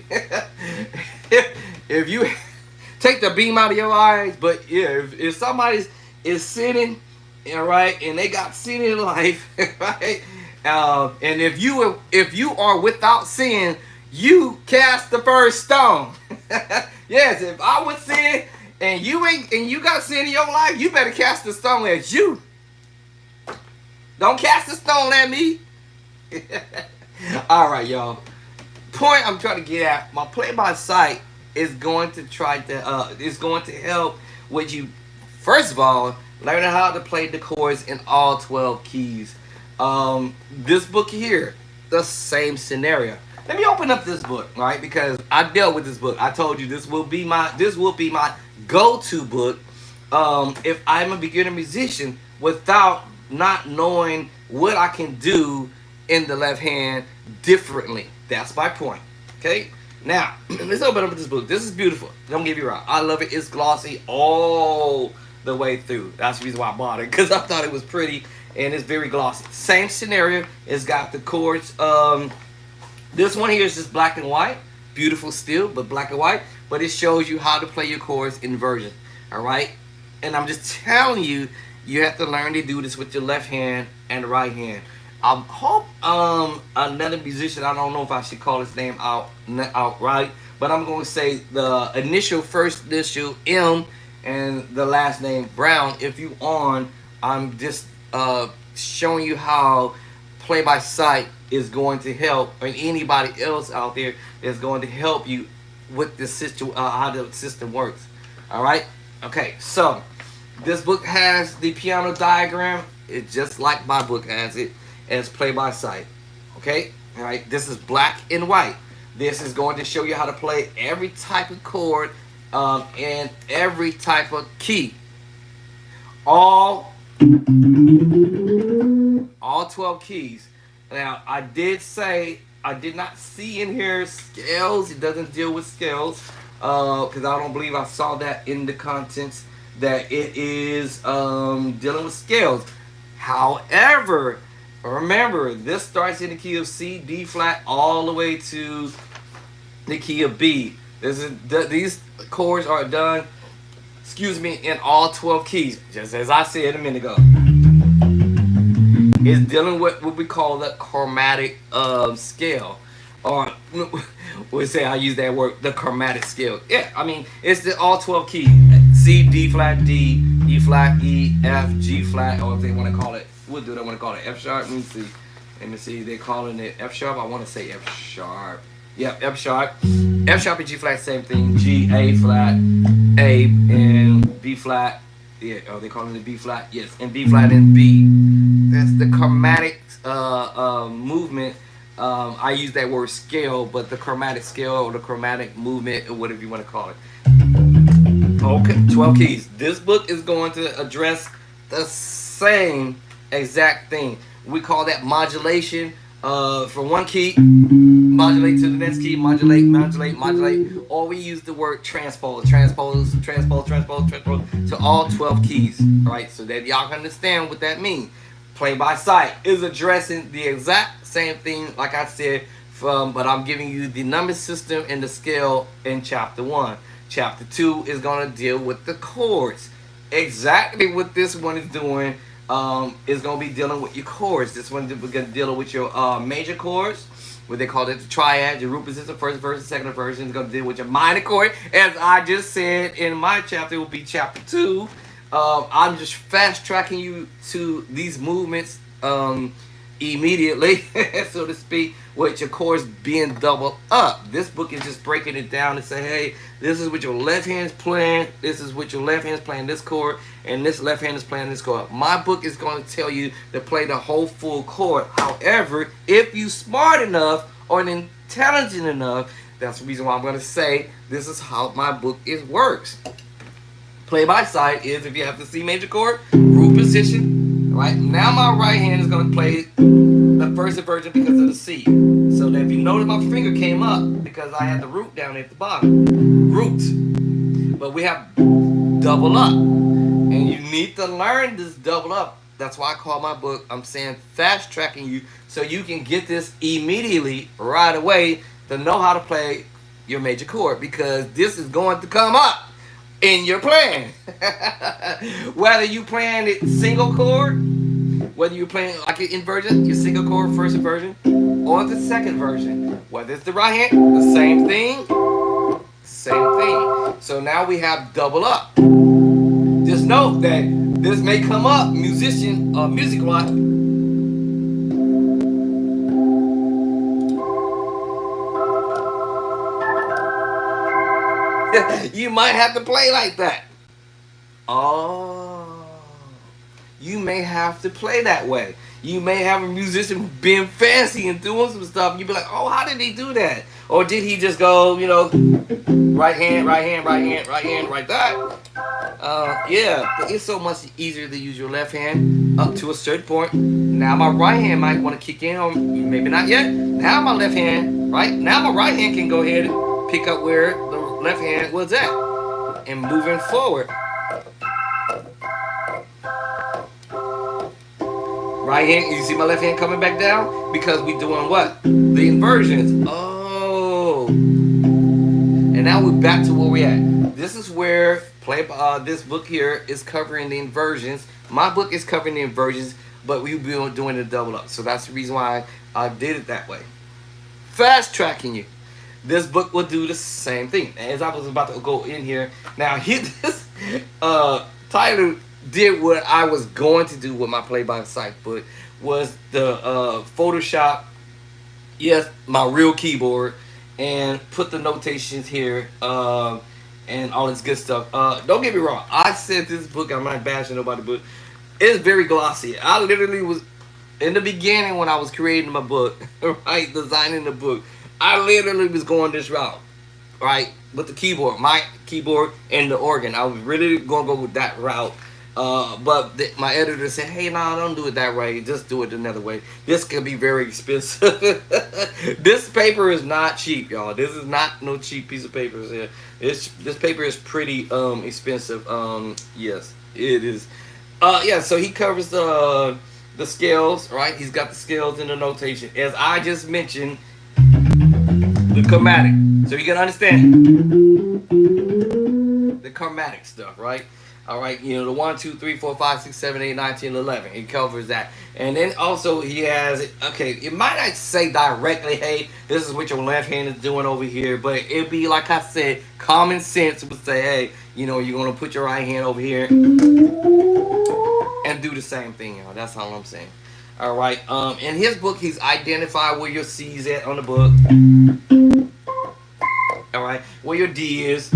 take the beam out of your eyes, but yeah, if somebody is sinning, all right, and they got sin in life, right, and if you are without sin, you cast the first stone. Yes, if I was sin and you got sin in your life, you better cast the stone at you. Don't cast the stone at me. All right, y'all. Point I'm trying to get at, my play by sight is going to help with you. First of all, learning how to play the chords in all 12 keys. This book here, the same scenario. Let me open up this book, right? Because I dealt with this book. I told you this will be my go-to book if I'm a beginner musician without not knowing what I can do in the left hand differently. That's my point. Okay? Now, let's open up this book. This is beautiful. Don't get me wrong. I love it. It's glossy all the way through. That's the reason why I bought it, because I thought it was pretty and it's very glossy. Same scenario. It's got the chords. This one here is just black and white. Beautiful still, but black and white. But it shows you how to play your chords in version. Alright? And I'm just telling you, you have to learn to do this with your left hand and the right hand. I hope another musician, I don't know if I should call his name outright, but I'm going to say the first initial M and the last name Brown. If you on, I'm just showing you how play by sight is going to help, or anybody else out there is going to help you with the system, how the system works. All right? Okay, so this book has the piano diagram. It's just like my book has it, and it's play by sight. Okay? All right? This is black and white. This is going to show you how to play every type of chord and every type of key. All 12 keys. Now, I did not see in here scales. It doesn't deal with scales. because I don't believe I saw that in the contents that it is dealing with scales. However, remember this starts in the key of C, D flat, all the way to the key of B. These chords are done, excuse me, in all 12 keys, just as I said a minute ago. It's dealing with what we call the chromatic scale, or we say I use that word, the chromatic scale. Yeah, I mean it's the all 12 keys: C, D flat, D, E flat, E, F, G flat, or if they want to call it, we'll do. They want to call it F sharp. Let me see. Let me see. They're calling it F sharp. I want to say F sharp. Yeah, F sharp. F sharp and G flat, same thing. G, A flat, A, and B flat. Yeah, are they calling it B flat? Yes, and B flat and B. That's the chromatic movement. I use that word scale, but the chromatic scale or the chromatic movement, or whatever you want to call it. Okay, 12 keys. This book is going to address the same exact thing. We call that modulation. From one key, modulate to the next key, modulate, modulate, modulate. Or we use the word transpose, transpose, transpose, transpose, transpose to all 12 keys. All right, so that y'all can understand what that means. Play by sight is addressing the exact same thing, like I said, but I'm giving you the number system and the scale in chapter 1. Chapter 2 is going to deal with the chords. Exactly what this one is doing is going to be dealing with your chords. This one is going to deal with your major chords, what they call it the triad, your root position, first version, second version. Is going to deal with your minor chord. As I just said in my chapter, it will be chapter 2. I'm just fast tracking you to these movements immediately, so to speak, with your chords being doubled up. This book is just breaking it down and say, hey, this is what your left hand's playing, this is what your left hand's playing this chord, and this left hand is playing this chord. My book is going to tell you to play the whole full chord. However, if you smart enough or intelligent enough, that's the reason why I'm going to say this is how my book works. Play by sight is if you have the C major chord, root position. Right now, my right hand is going to play the first inversion because of the C. So that if you notice, my finger came up because I had the root down at the bottom. Root. But we have double up, and you need to learn this double up. That's why I call my book, I'm saying fast tracking you so you can get this immediately, right away, to know how to play your major chord, because this is going to come up in your plan. Whether you playing it single chord, whether you're playing like an inversion, your single chord first inversion, or the second version, whether it's the right hand, the same thing, same thing. So now we have double up. Just note that this may come up, musician, music wise. You might have to play like that. Oh, you may have to play that way. You may have a musician being fancy and doing some stuff, and you be like, oh, how did he do that? Or did he just go, right hand, right hand, right hand, right hand, right that? Yeah, but it's so much easier to use your left hand up to a certain point. Now my right hand might want to kick in, or maybe not yet. Now my left hand, right? Now my right hand can go ahead and pick up where the left hand was at and moving forward. Right hand, you see my left hand coming back down? Because we doing what? The inversions. Oh. And now we're back to where we at. This is where this book here is covering the inversions. My book is covering the inversions, but we'll be doing the double up. So that's the reason why I did it that way. Fast tracking you. This book will do the same thing. As I was about to go in here, now this Tyler did what I was going to do with my play by sight book, was the Photoshop, yes, my real keyboard, and put the notations here and all this good stuff. Don't get me wrong, I said this book, I'm not bashing nobody, but it's very glossy. I literally was, in the beginning when I was creating my book, right, designing the book, I literally was going this route, right, with the keyboard, my keyboard and the organ. I was really going to go with that route. But my editor said, "Hey, no, don't do it that way. Just do it another way. This could be very expensive. This paper is not cheap, y'all. This is not no cheap piece of paper. Here. This paper is pretty expensive. Yes, it is. Yeah. So he covers the scales, right? He's got the scales in the notation, as I just mentioned, the chromatic. So you can understand the chromatic stuff, right? All right, you know, the 1, 2, 3, 4, 5, 6, 7, 8, 9, 10, 11. It covers that. And then also he has, okay, it might not say directly, hey, this is what your left hand is doing over here, but it'd be, like I said, common sense would say, hey, you know, you're going to put your right hand over here and do the same thing, y'all. That's all I'm saying. All right. In his book, he's identified where your C is at on the book. All right. Where your D is.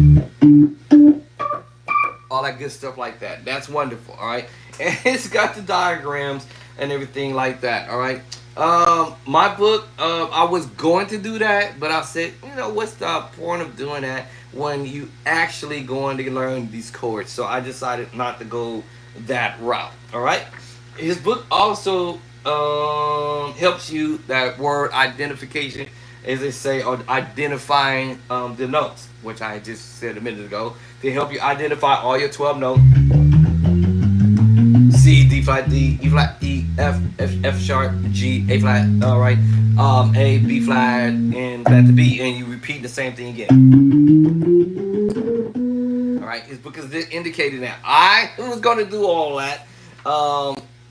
All that good stuff like that. That's wonderful. All right. And it's got the diagrams and everything like that. All right. My book, I was going to do that, but I said, you know, what's the point of doing that when you actually going to learn these chords? So I decided not to go that route. All right. His book also helps you that word identification, as they say, or identifying the notes, which I just said a minute ago, to help you identify all your 12 notes. C, D flat, D, E flat, E, F sharp, G, A flat, all right, A, B flat, and flat to B, and you repeat the same thing again. All right, it's because it indicated that I was going to do all that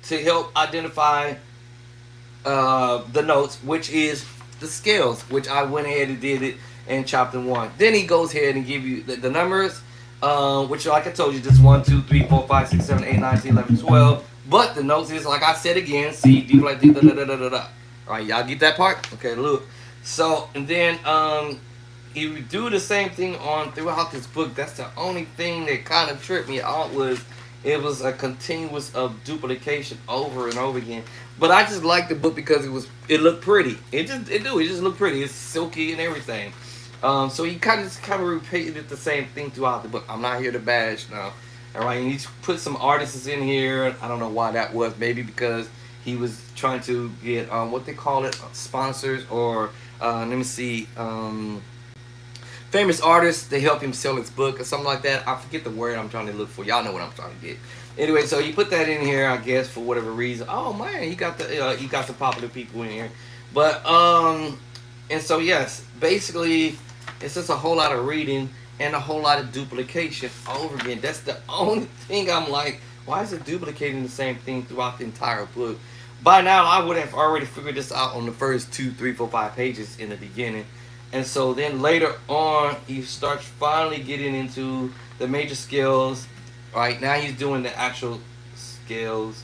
to help identify the notes, which is the scales, which I went ahead and did it in chapter 1. Then he goes ahead and give you the numbers, which, like I told you, just 1, 2, 3, 4, 5, 6, 7, 8, 9, 10, 11, 12. But the notes is, like I said again, C, D flat, D, da da da da da da. All right, y'all get that part? Okay, look. So, and then he would do the same thing on throughout this book. That's the only thing that kind of tripped me out, was it was a continuous of duplication over and over again. But I just liked the book because it looked pretty. It just looked pretty. It's silky and everything. So he kind of repeated the same thing throughout the book. I'm not here to bash now. All right, and he put some artists in here. I don't know why that was. Maybe because he was trying to get what they call it, sponsors, or let me see, famous artists to help him sell his book or something like that. I forget the word I'm trying to look for. Y'all know what I'm trying to get. Anyway, so you put that in here, I guess, for whatever reason. Oh man, he got the popular people in here. But and so yes, basically, it's just a whole lot of reading and a whole lot of duplication over again. That's the only thing I'm like, why is it duplicating the same thing throughout the entire book? By now, I would have already figured this out on the first 2, 3, 4, 5 pages in the beginning. And so then later on, he starts finally getting into the major scales. Right now, he's doing the actual scales.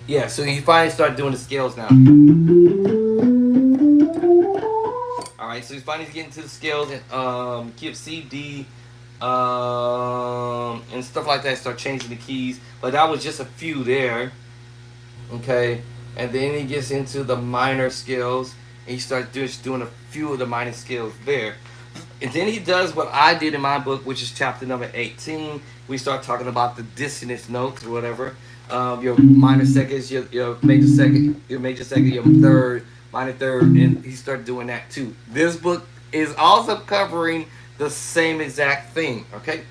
Yeah, so he finally started doing the scales now. All right, so he's finally getting to the scales and keep C, D, and stuff like that. Start changing the keys, but that was just a few there. Okay, and then he gets into the minor scales, and he starts just doing a few of the minor scales there. And then he does what I did in my book, which is chapter number 18. We start talking about the dissonance notes or whatever. Your minor seconds, your major second, your third, minor third, and he started doing that too. This book is also covering the same exact thing. Okay,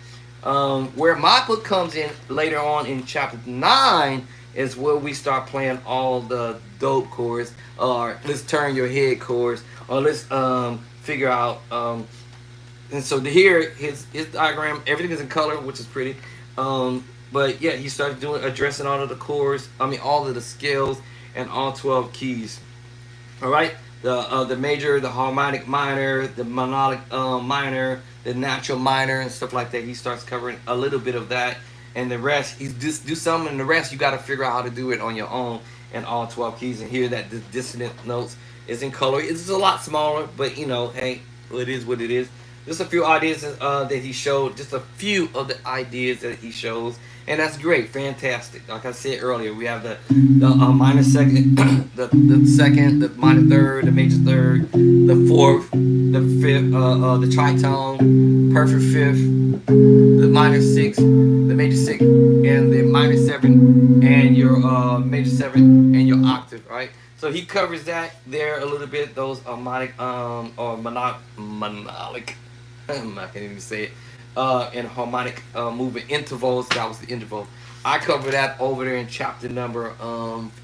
where my book comes in later on in chapter 9 is where we start playing all the dope chords, or let's turn your head chords, or let's figure out. And so here, his diagram, everything is in color, which is pretty. But yeah, he starts addressing all of the chords. I mean, all of the scales and all 12 keys. All right, the major, the harmonic minor, the monodic minor, the natural minor, and stuff like that. He starts covering a little bit of that, and the rest, he's just do some, and the rest you got to figure out how to do it on your own and all 12 keys. And here, that the dissonant notes is in color. It's a lot smaller, but you know, hey, it is what it is. Just a few ideas that he showed. Just a few of the ideas that he shows, and that's great, fantastic. Like I said earlier, we have the minor second, the second, the minor third, the major third, the fourth, the fifth, the tritone, perfect fifth, the minor sixth, the major sixth, and the minor seven, and your major seven, and your octave, right? So he covers that there a little bit. Those harmonic or monolic, I can't even say it. And harmonic movement intervals. That was the interval. I cover that over there in chapter number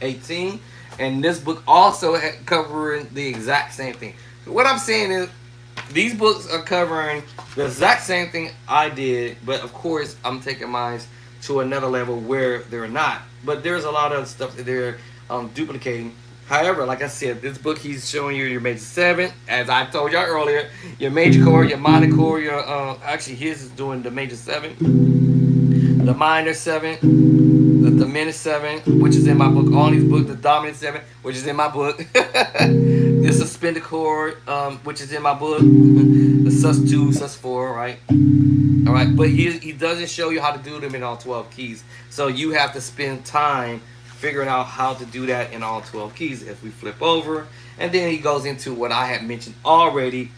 18, and this book also covering the exact same thing. What I'm saying is, these books are covering the exact same thing I did, but of course I'm taking mine to another level where they're not. But there's a lot of stuff that they're duplicating. However, like I said, this book he's showing you your major seven, as I told y'all earlier, your major chord, your minor chord, your actually his is doing the major seven, the minor seven, the diminished seven, which is in my book. All these books, the dominant seven, which is in my book. The suspended chord, which is in my book. The sus2, sus4, right? All right, but he doesn't show you how to do them in all 12 keys. So you have to spend time figuring out how to do that in all 12 keys. If we flip over, and then he goes into what I had mentioned already.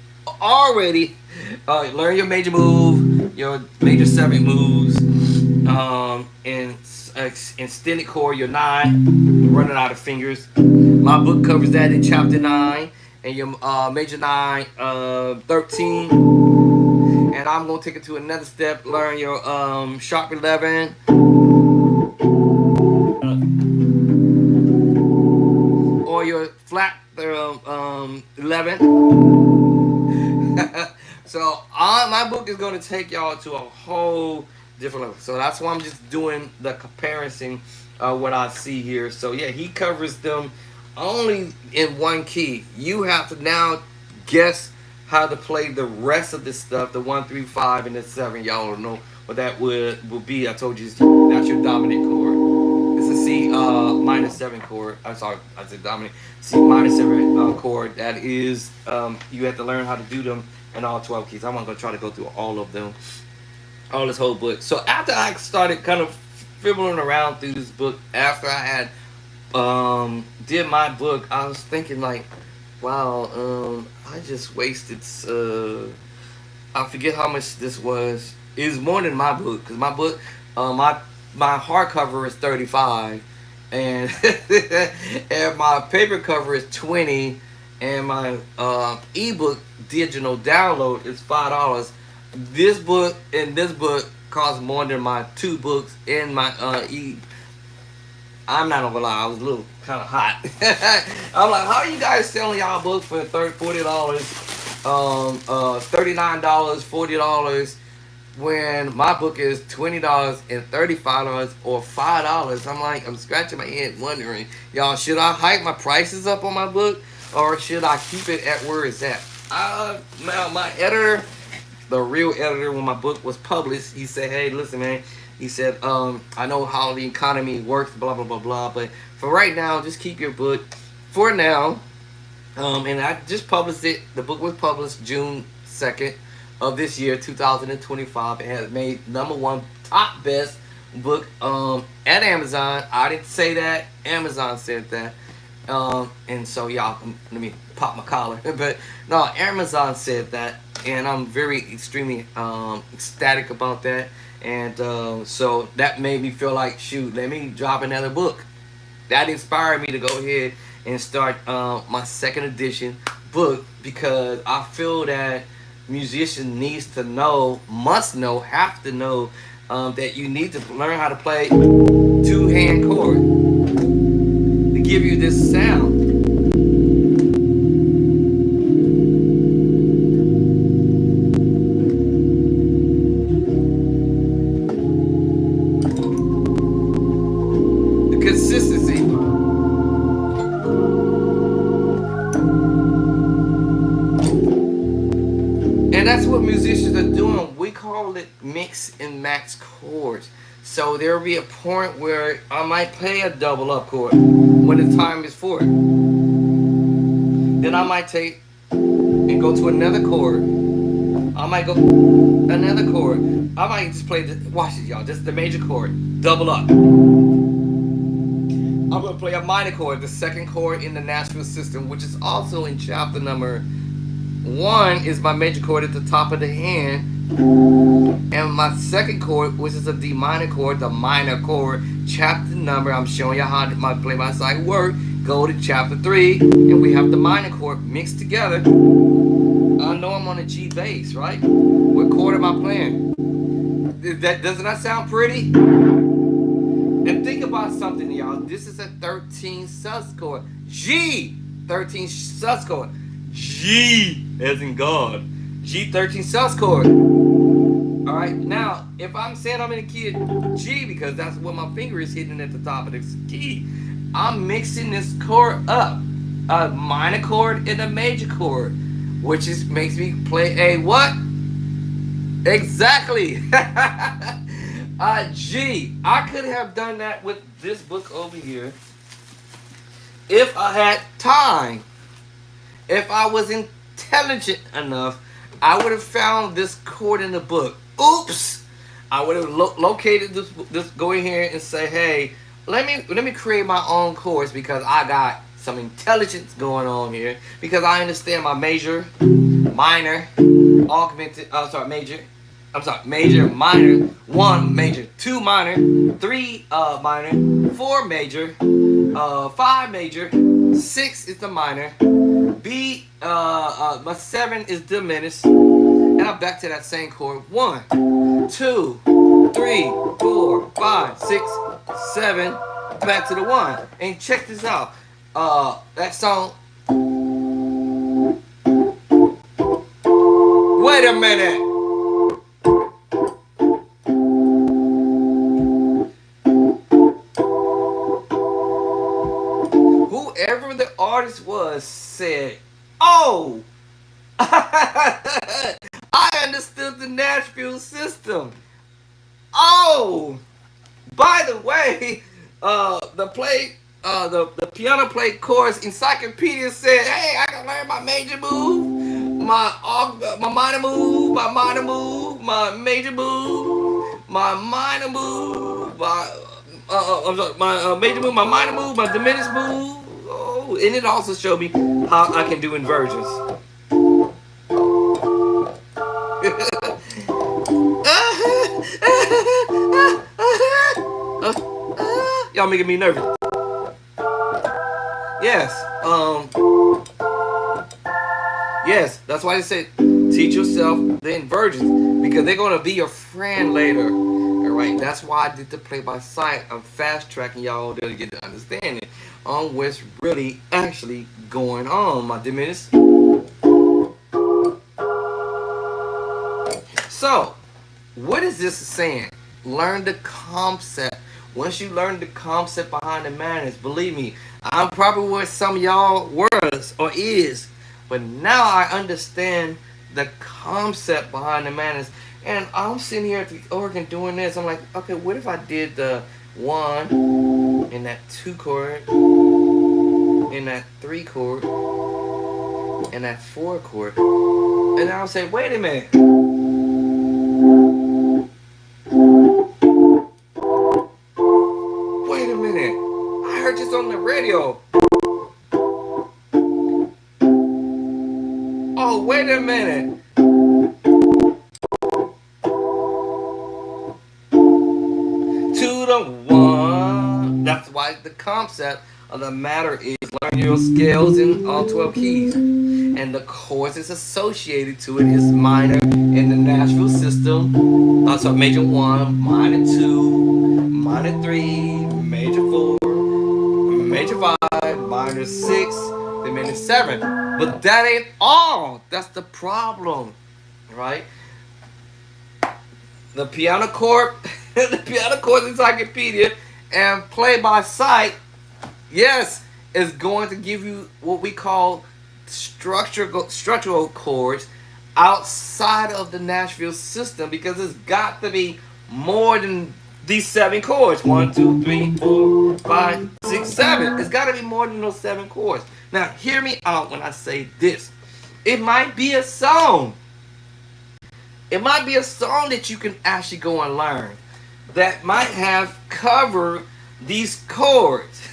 Learn your major move, your major seven moves, and extended chord, your 9, running out of fingers. My book covers that in chapter 9, and your major 9, 13. And I'm gonna take it to another step. Learn your sharp 11, or your flat 11. So my book is going to take y'all to a whole different level. So that's why I'm just doing the comparison of what I see here. So yeah, he covers them only in one key. You have to now guess how to play the rest of this stuff, the 1, 3, 5, and the 7. Y'all don't know what that will be. I told you that's your dominant chord. It's a C minor 7 chord. I'm sorry, I said dominant. C minor 7 chord. That is, you have to learn how to do them in all 12 keys. I'm not going to try to go through all of them, all this whole book. So after I started kind of fibbling around through this book, after I had did my book, I was thinking like, wow, I just wasted, I forget how much this was. It was more than my book, because my book, my hardcover is 35, and and my paper cover is 20, and my ebook digital download is $5. This book costs more than my 2 books in my I'm not gonna lie, I was a little kind of hot. I'm like, how are you guys selling y'all books for $40, $39, $40, when my book is $20 and $35 or $5? I'm like, I'm scratching my head wondering, y'all, should I hike my prices up on my book, or should I keep it at where it's at? Now my editor, the real editor, when my book was published, he said, hey, listen, man. He said, I know how the economy works, blah, blah, blah, blah. But for right now, just keep your book for now. And I just published it. The book was published June 2nd of this year, 2025. It has made #1 top best book at Amazon. I didn't say that. Amazon said that. And so, y'all, let me pop my collar. But no, Amazon said that. And I'm very extremely ecstatic about that. And so that made me feel like, shoot, let me drop another book. That inspired me to go ahead and start my second edition book, because I feel that musician needs to know, must know, have to know that you need to learn how to play 2-hand chord to give you this sound. Consistency. And that's what musicians are doing. We call it mix and match chords. So there will be a point where I might play a double up chord when the time is for it. Then I might take and go to another chord I might go another chord. I might just play the, watch this, y'all. Just the major chord, double up. I'm gonna play a minor chord, the second chord in the Nashville system, which is also in chapter number 1, is my major chord at the top of the hand, and my second chord, which is a D minor chord, the minor chord, chapter number. I'm showing you how my play by sight work. Go to chapter 3, and we have the minor chord mixed together. I know I'm on a G bass, right? What chord am I playing? Doesn't that sound pretty? And think about something, y'all. This is a 13 sus chord. G, 13 sus chord. G, as in God. G, 13 sus chord. All right. Now, if I'm saying I'm in a key of G because that's what my finger is hitting at the top of this key, I'm mixing this chord up. A minor chord and a major chord, which is makes me play a what? Exactly. G. I could have done that with this book over here if I had time. If I was intelligent enough, I would have found this chord in the book. Oops! I would have located this. Go in here and say, hey, let me create my own chords because I got some intelligence going on here because I understand my major, minor, augmented. Major. I'm sorry, major, minor, 1 major, 2 minor, 3 minor, 4 major, 5 major, 6 is the minor, B, my 7 is diminished, and I'm back to that same chord. 1, 2, 3, 4, 5, 6, 7, back to the 1. And check this out. That song. Wait a minute. Whoever the artist was said, "Oh, I understood the Nashville system. Oh, by the way, the piano play chorus encyclopedia said, hey, I can learn my major move, my minor move, my minor move, my major move, my minor move, my major move, my minor move, my diminished move. Oh, and it also showed me how I can do inversions." Y'all making me nervous. Yes. Yes. That's why they say teach yourself the inversions because they're gonna be your friend later. All right. That's why I did the play by sight. I'm fast tracking y'all to get the understanding on what's really actually going on. My diminished. So, what is this saying? Learn the concept. Once you learn the concept behind the manners, believe me, I'm probably where some of y'all was or is, but now I understand the concept behind the manners. And I'm sitting here at the organ doing this. I'm like, okay, what if I did the 1 in that 2 chord, in that 3 chord, and that 4 chord, and I'll say, wait a minute. Wait a minute. I heard this on the radio. Oh, wait a minute. To the 1. That's why the concept of the matter is learn your scales in all 12 keys. And the chords is associated to it is minor in the Nashville system. Also major 1, minor 2, minor 3, major 4, major 5, minor 6, diminished 7. But that ain't all. That's the problem, right? The piano chord, the piano chord encyclopedia, and play by sight, yes, is going to give you what we call structural chords outside of the Nashville system because it's got to be more than these 7 chords. 1, 2, 3, 4, 5, 6, 7. It's got to be more than those 7 chords. Now, hear me out when I say this. It might be a song It might be a song that you can actually go and learn that might have covered these chords,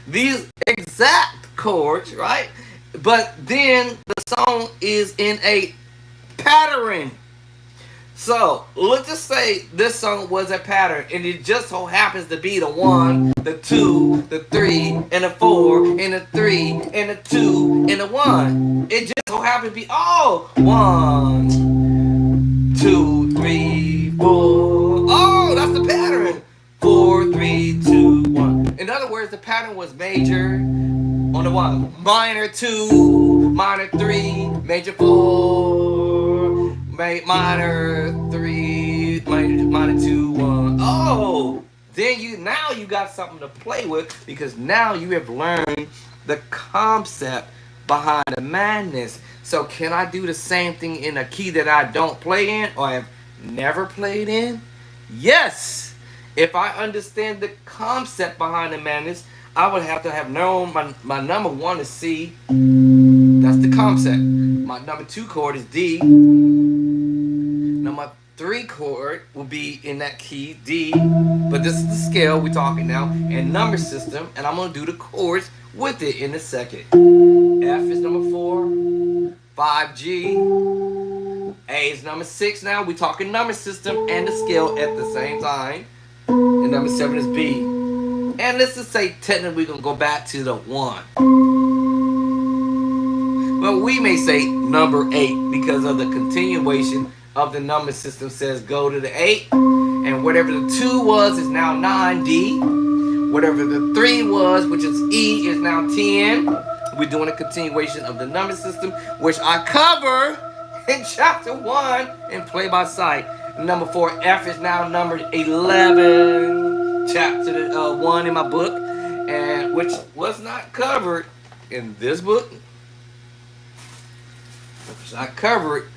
these exact chords, right? But then the song is in a pattern. So let's just say this song was a pattern, and it just so happens to be the one, the two, the three, and the four, and the three, and the two, and the one. It just so happens to be all 1, 2, 3, 4. Oh, that's the pattern. 4, 3, 2, 1. In other words, the pattern was major on the one, minor 2, minor 3, major 4, minor 3, minor 2, 1. Oh, then you got something to play with, because now you have learned the concept behind the madness. So can I do the same thing in a key that I don't play in or have never played in? Yes. If I understand the concept behind the madness, I would have to have known my number one is C. That's the concept. My number 2 chord is D. Number 3 chord will be in that key, D. But this is the scale we're talking now, and number system, and I'm going to do the chords with it in a second. F is number 4, 5, G. A is number 6 now. We're talking number system and the scale at the same time. And number 7 is B. And let's just say technically we're going to go back to the 1. But we may say number 8 because of the continuation of the number system says go to the 8. And whatever the 2 was is now 9D. Whatever the 3 was, which is E, is now 10. We're doing a continuation of the number system, which I cover in chapter 1 in Play by Sight. Number 4, F is now numbered 11, chapter 1 in my book, and which was not covered in this book. Which I covered.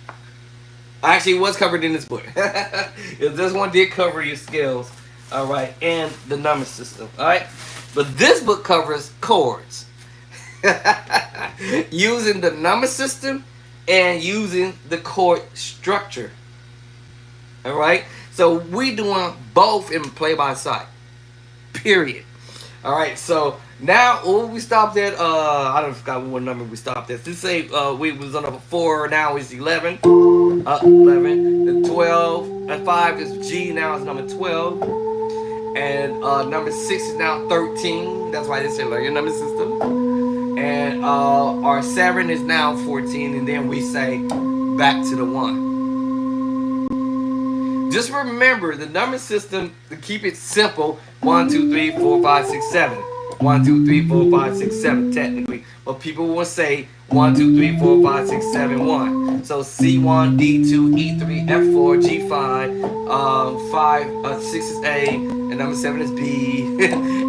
Actually, it was covered in this book. This one did cover your scales, all right, and the number system, all right. But this book covers chords, using the number system and using the chord structure. All right, so we doing both in Play by Sight. Period. All right, so now we stopped at I don't forgot what number we stopped at. Let's say we was on number 4. Now it's 11. 11. The 12 and 5 is G. Now it's number 12. And number 6 is now 13. That's why they say like your number system. And our 7 is now 14. And then we say back to the 1. Just remember the number system, to keep it simple: 1, 2, 3, 4, 5, 6, 7. 1, 2, 3, 4, 5, 6, 7 technically. But people will say 1, 2, 3, 4, 5, 6, 7, 1. So C1, D2, E3, F4, G5, 6 is A, and number 7 is B,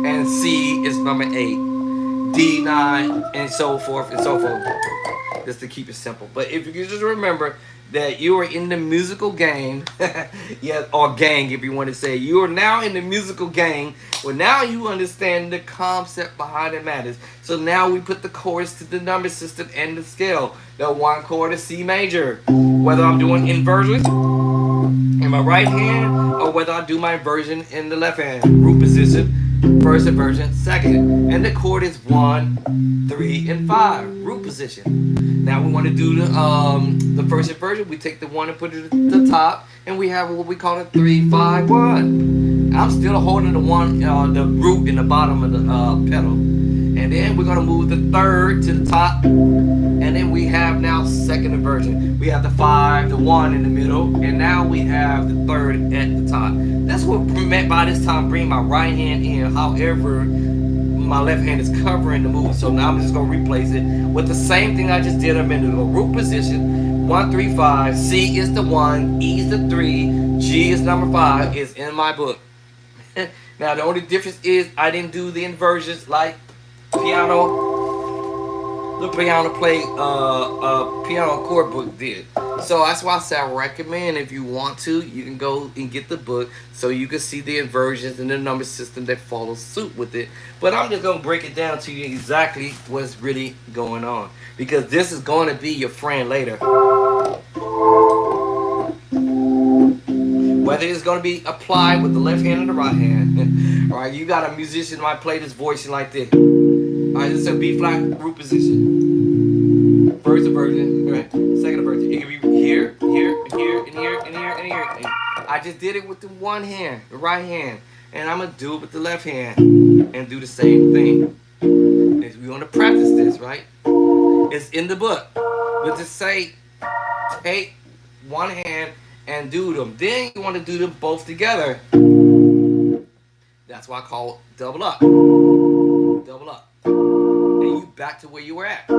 and C is number 8, D9, and so forth and so forth. Just to keep it simple. But if you can just remember that you are in the musical game, yeah, or gang if you want to say. You are now in the musical game. Well, now you understand the concept behind the matters. So now we put the chords to the number system and the scale. The 1 chord is C major. Whether I'm doing inversion in my right hand or whether I do my inversion in the left hand. Root position, first inversion, second. And the chord is 1, 3, and 5. Root position. Now we want to do the first inversion. We take the 1 and put it at the top, and we have what we call a 3, 5, 1. I'm still holding the 1, the root in the bottom of the pedal, and then we're gonna move the 3rd to the top, and then we have now second inversion. We have the 5, the 1 in the middle, and now we have the 3rd at the top. That's what meant by this time bring my right hand in. However, my left hand is covering the move, so now I'm just gonna replace it with the same thing I just did a minute ago. Root position, 1, 3, 5. C is the 1, E is the 3, G is number 5. Is in my book. Now the only difference is I didn't do the inversions like piano. The piano piano chord book did. So that's why I say I recommend, if you want to, you can go and get the book so you can see the inversions and the number system that follows suit with it. But I'm just gonna break it down to you exactly what's really going on, because this is going to be your friend later. whether it's going to be applied with the left hand or the right hand. All right, you got a musician might play this voicing like this. All right, this is a B flat root position. First inversion, right? Second inversion. It can be here, here, here, and here, and here, and here. I just did it with the one hand, the right hand, and I'm gonna do it with the left hand and do the same thing. If we want to practice this, right? It's in the book, but to say, take one hand and do them. Then you want to do them both together. That's why I call it double up. Double up. And you back to where you were at.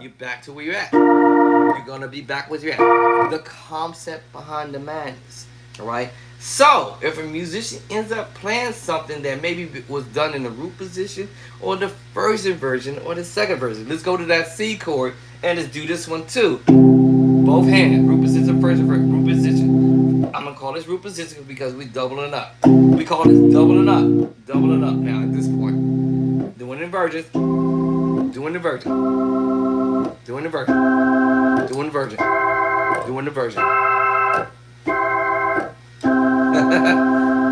You back to where you're at. You're going to be back where you're at. The concept behind the madness. Alright? So, if a musician ends up playing something that maybe was done in the root position, or the first inversion, or the second version. Let's go to that C chord and let's do this one too. Both hands, root position, first inversion, root position. I'm gonna call this root position because we doubling up. We call this doubling up now at this point. Doing inversions, doing inversion, doing inversion, doing inversion, doing inversion.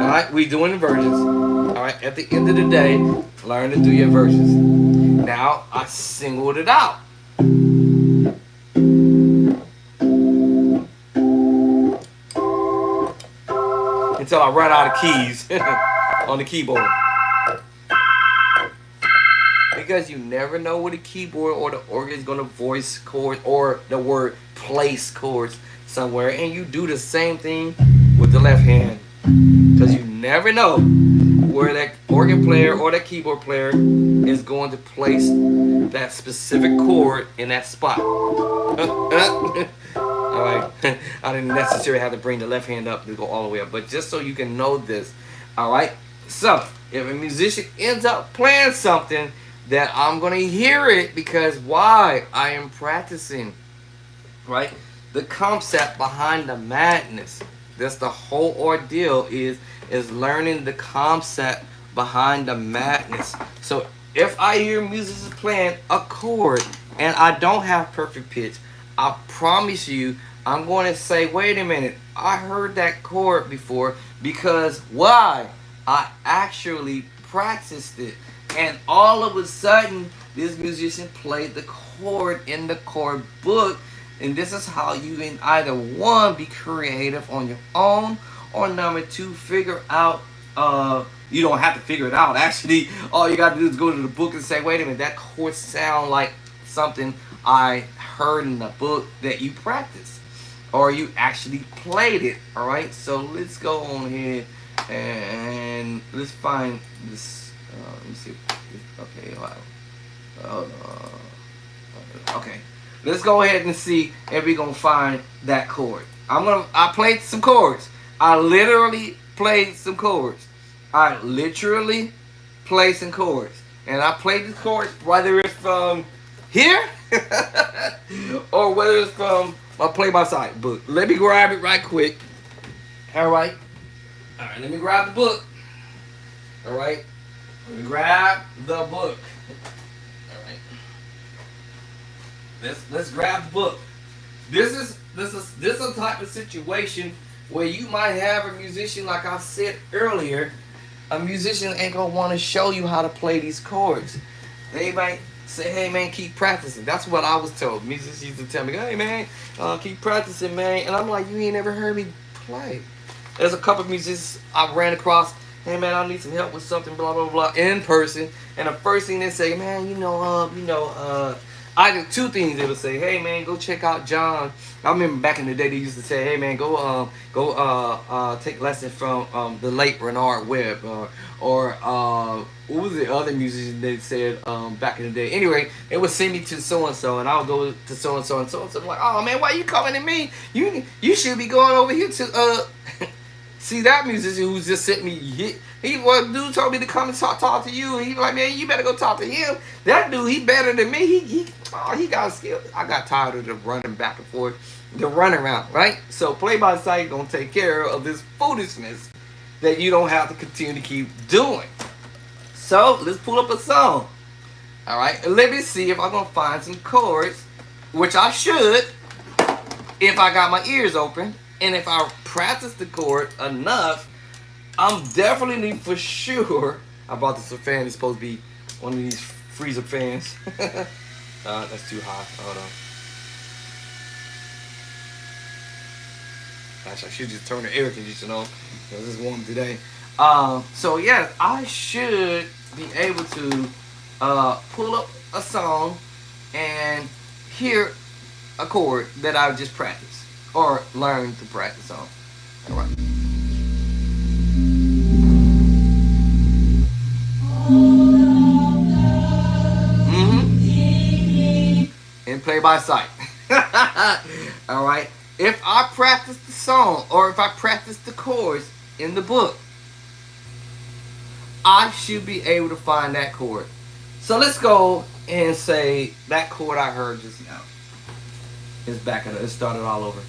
Alright, we doing inversions. Alright, at the end of the day, learn to do your versions. Now I singled it out. Until I run out of keys on the keyboard. Because you never know where the keyboard or the organ is going to voice chords or the word place chords somewhere. And you do the same thing with the left hand. Because you never know where that organ player or that keyboard player is going to place that specific chord in that spot. Alright, I didn't necessarily have to bring the left hand up to go all the way up, but just so you can know this. Alright, so if a musician ends up playing something that I'm going to hear it because why? I am practicing. Right? The concept behind the madness. That's the whole ordeal is learning the concept behind the madness. So if I hear musicians playing a chord and I don't have perfect pitch, I promise you I'm going to say, wait a minute, I heard that chord before because why? I actually practiced it. And all of a sudden, this musician played the chord in the chord book. And this is how you can either one, be creative on your own, or number two, figure out, you don't have to figure it out. Actually, all you got to do is go to the book and say, wait a minute, that chord sound like something I heard in the book that you practiced. Or you actually played it. Alright, so let's go on here and let's find this. Let me see. Okay, okay. Let's go ahead and see if we're gonna find that chord. I played some chords. I literally played some chords. I literally played some chords. And I played the chords whether it's from here or whether it's from my play-by-side book. Let me grab it right quick. Alright. Alright, let me grab the book. Alright. Let me grab the book. Alright. Let's grab the book. This is a type of situation where you might have a musician, like I said earlier, a musician ain't gonna want to show you how to play these chords. They might say, hey man, keep practicing. That's what I was told. Musicians used to tell me, hey man, keep practicing, man. And I'm like, you ain't never heard me play. There's a couple of musicians I ran across, hey man, I need some help with something, blah blah blah, in person. And the first thing they say, man, I did two things. They would say, hey man, go check out John. I remember back in the day they used to say, hey man, go take lessons from the late Renard Webb, or what was the other musician they said back in the day? Anyway, it would send me to so and so, and I would go to so and so and so and so. I'm like, oh man, why you coming to me? You should be going over here to see that musician who's just sent me. Dude told me to come and talk to you. And he was like, man, you better go talk to him. That dude, he better than me. He got skill. I got tired of the running back and forth, the run around, right? So play-by-sight gonna take care of this foolishness that you don't have to continue to keep doing. So let's pull up a song. All right, let me see if I'm gonna find some chords, which I should, if I got my ears open. And if I practice the chord enough, I'm definitely for sure. I brought this fan. It's supposed to be one of these freezer fans. That's too hot. Hold on. Actually, I should just turn the air conditioner on because it's warm today. So yeah, I should be able to pull up a song and hear a chord that I just practiced or learn to practice on. All right. And play by sight. All right. If I practice the song or if I practice the chords in the book, I should be able to find that chord. So let's go and say that chord I heard just now is back at it. It started all over.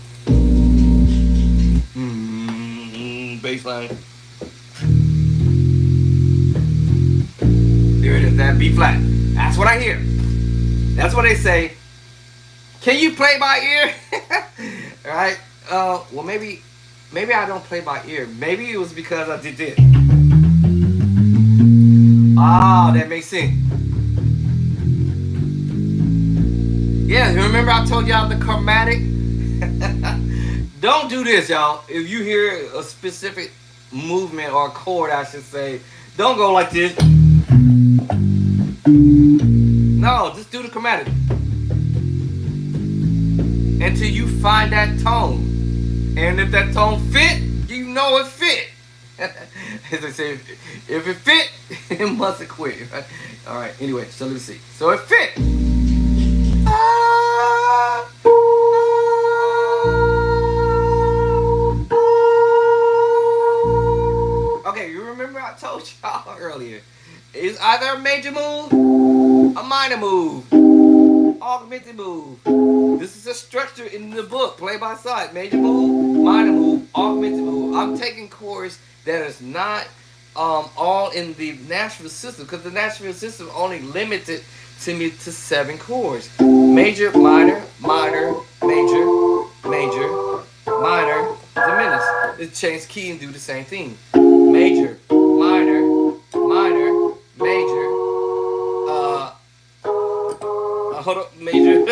Bass line. There it is. That B flat. That's what I hear. That's what they say. Can you play by ear? All right. Well, maybe I don't play by ear. Maybe it was because I did this. Ah, that makes sense. Yeah, remember I told y'all the chromatic? Don't do this, y'all. If you hear a specific movement or chord, I should say, don't go like this. No, just do the chromatic until you find that tone. And if that tone fit, you know it fit. As I say, if it fit, it must have quit. Right? All right. Anyway, so let's see. So it fit. Okay, you remember I told y'all earlier. It's either a major move, a minor move, augmented move. This is a structure in the book, play by sight. Major move, minor move, augmented move. I'm taking chords that is not all in the Nashville system because the Nashville system only limited to me to 7 chords. Major, minor, minor, major, major, minor, diminished. Let's change key and do the same thing. Major, minor, minor, major, hold up, major,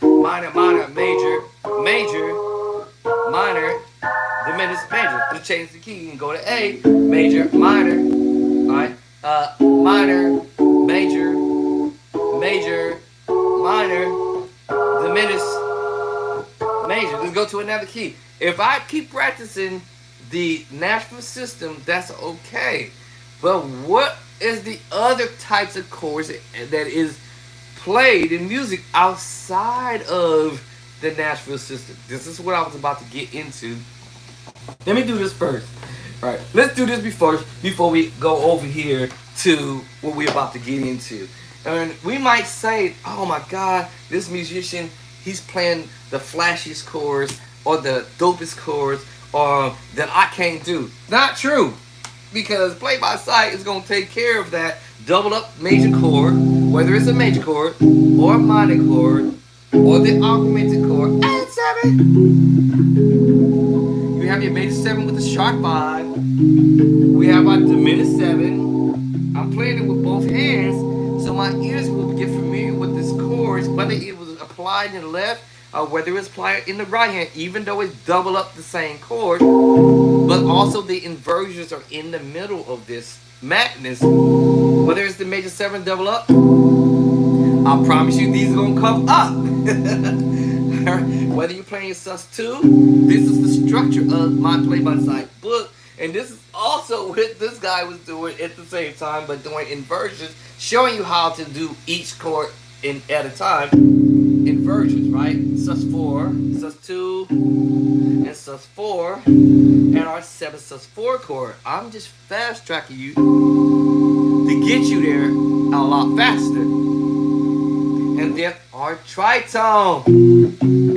minor, minor, major, major, minor, diminished, major. Let's change the key and go to A, major, minor, alright, minor, major, major, minor, diminished, major. Let's go to another key. If I keep practicing the Nashville system, that's okay. But what is the other types of chords that is played in music outside of the Nashville system? This is what I was about to get into. Let me do this first. All right, let's do this before we go over here to what we're about to get into. And we might say, oh my God, this musician, he's playing the flashiest chords or the dopest chords or that I can't do. Not true. Because play by sight is going to take care of that double up major chord, whether it's a major chord or a minor chord or the augmented chord. And 7. You have your major 7 with the sharp 5. We have our diminished 7. I'm playing it with both hands, so my ears will get familiar with this chord, whether it was applied in the left or whether it was applied in the right hand, even though it's double up the same chord. But also the inversions are in the middle of this madness. Whether it's the major 7 double up, I promise you these are going to come up. Whether you're playing sus2, this is the structure of my play-by-sight book. And this is also what this guy was doing at the same time, but doing inversions, showing you how to do each chord at a time. Inversions, right? sus4, sus2, and sus4, and our 7 sus4 chord. I'm just fast tracking you to get you there a lot faster. And then our tritone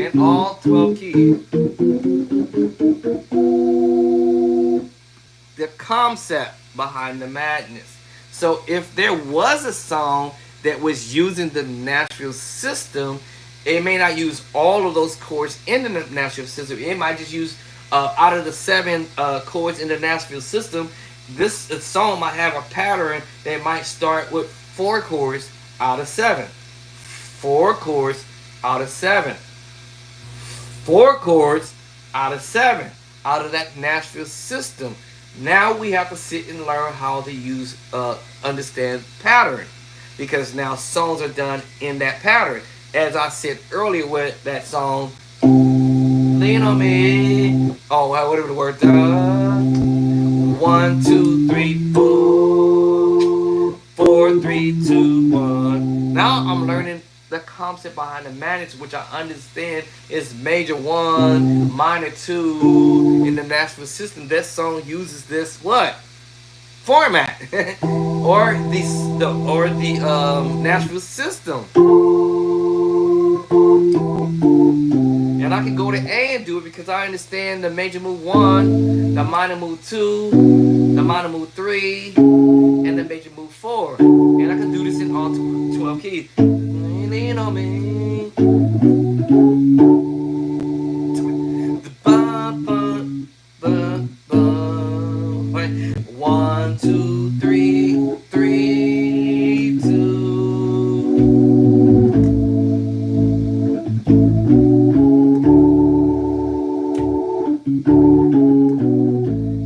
in all 12 keys. The concept behind the madness. So if there was a song that was using the Nashville system, It may not use all of those chords in the Nashville system. It might just use out of the seven chords in the Nashville system. This song might have a pattern that might start with four chords out of seven. Four chords out of seven. Four chords out of seven. Out of that Nashville system. Now we have to sit and learn how to use, understand pattern. Because now songs are done in that pattern. As I said earlier with that song, Lean on Me. Oh, whatever the word. 1, 2, 3, 4. 4, 3, 2, 1. Now I'm learning the concept behind the manage, which I understand is major 1, minor 2 in the Nashville system. That song uses this what? Format. or the Nashville system. And I can go to A and do it because I understand the major move 1, the minor move 2, the minor move 3, and the major move 4. And I can do this in all 12 keys. Lean on me. The ba ba ba ba. 1, 2, 3, 3, 2.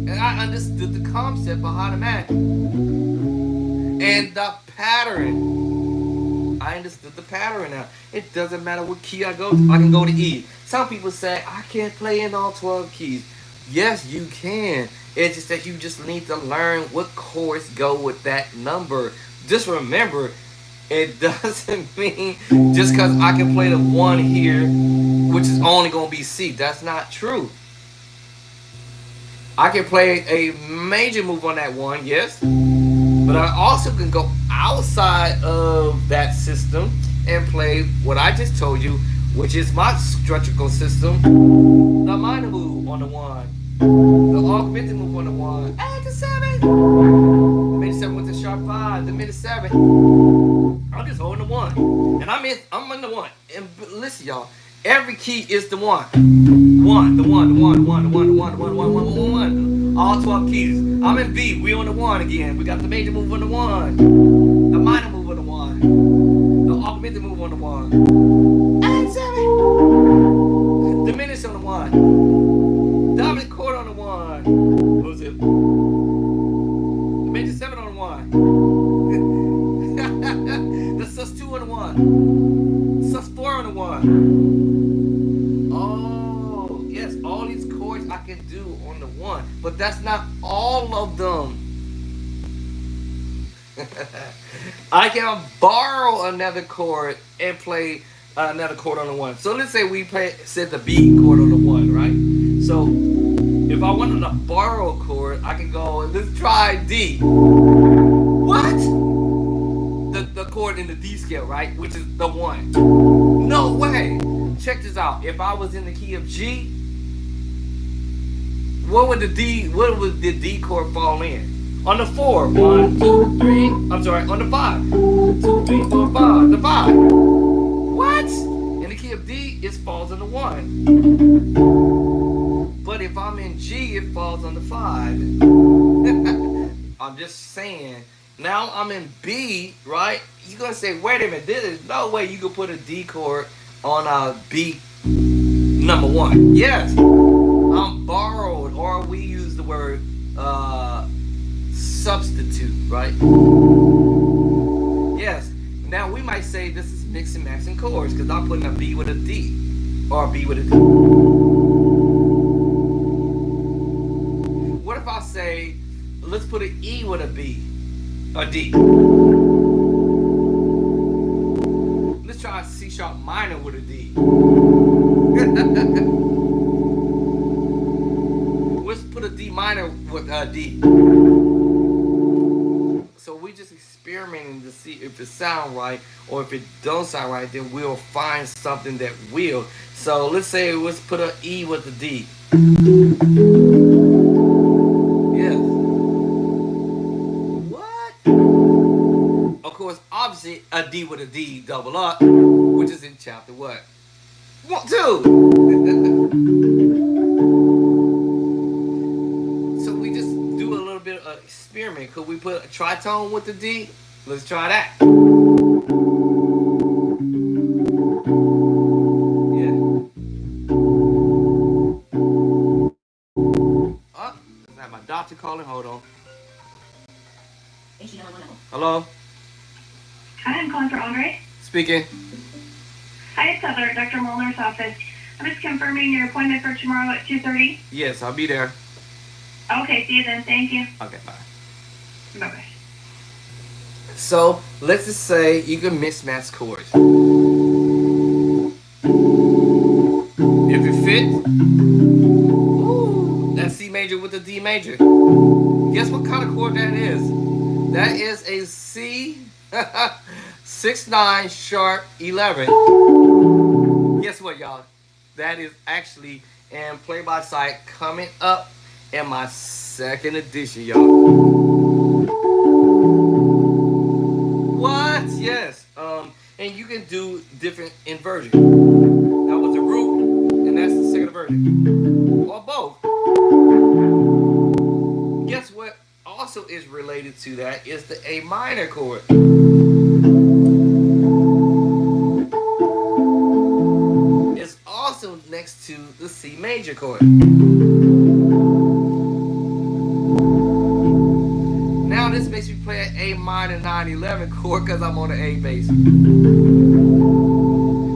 And I understood the concept behind the match and the pattern. I understood the pattern now. It doesn't matter what key I go to. I can go to E. Some people say I can't play in all 12 keys. Yes, you can. It's just that you just need to learn what chords go with that number. Just remember, it doesn't mean just because I can play the 1 here, which is only going to be C. That's not true. I can play a major move on that 1, yes. But I also can go outside of that system and play what I just told you, which is my structural system. The minor move on the 1. The augmented move on the 1. And the 7. The major 7 with the sharp 5. The minor 7. I'm just holding the 1. And I'm in the 1. And listen, y'all. Every key is the 1. 1, the 1, the 1, the 1, the 1, the 1, the 1, the 1, 1, 1, 1. All 12 keys. I'm in B. We on the 1 again. We got the major move on the 1. The minor move on the 1. The augmented move on the 1. And 7. Diminished on the 1. Dominant chord on the 1. What was it? The major 7 on the 1. The sus2 on the 1. Sus4 on the 1. Oh, yes, all these chords I can do on the 1, but that's not all of them. I can borrow another chord and play another chord on the 1. So let's say we set the B chord on the 1, right? So if I wanted to borrow a chord, I can go, let's try D. What? The chord in the D scale, right? Which is the 1. No way. Check this out. If I was in the key of G, what would the D chord fall in? On the 4. 1, 2, 3. I'm sorry, on the 5. 2, 3, 4, 5. The 5. What? In the key of D, it falls on the 1. But if I'm in G, it falls on the 5. I'm just saying. Now I'm in B, right? You're going to say, wait a minute, there's no way you could put a D chord on a B number 1. Yes, I'm borrowed, or we use the word substitute, right? Yes. Now we might say this is mixing, matching chords because I'm putting a B with a D or a B with a D. What if I say, let's put an E with a B, a D? Let's try a C sharp minor with a D. Let's put a D minor with a D. So we just experimenting to see if it sound right, or if it don't sound right, then we'll find something that will. So let's say let's put an E with a D. Yes. What? Of course, obviously a D with a D double up, which is in chapter what? 2. So we just do a little bit of experiment. Could we put a tritone with the D? Let's try that. Yeah. Oh, is that my doctor calling? Hold on. Hello? Hi, I'm calling for Andre. Speaking. Hi, it's Heather at Dr. Molnar's office. I'm just confirming your appointment for tomorrow at 2:30. Yes, I'll be there. Okay, see you then. Thank you. Okay, bye. Bye-bye. So, let's just say you can mismatch chords. If it fits, ooh, that's C major with a D major. Guess what kind of chord that is? That is a C 6-9 sharp 11. Guess what, y'all? That is actually in Play by Sight coming up in my second edition, y'all. What? Yes. And you can do different inversions. That was the root, and that's the second version, or both. Guess what? Also is related to that is the A minor chord. It's also next to the C major chord. Now this makes me play an A minor 9/11 chord because I'm on the A bass,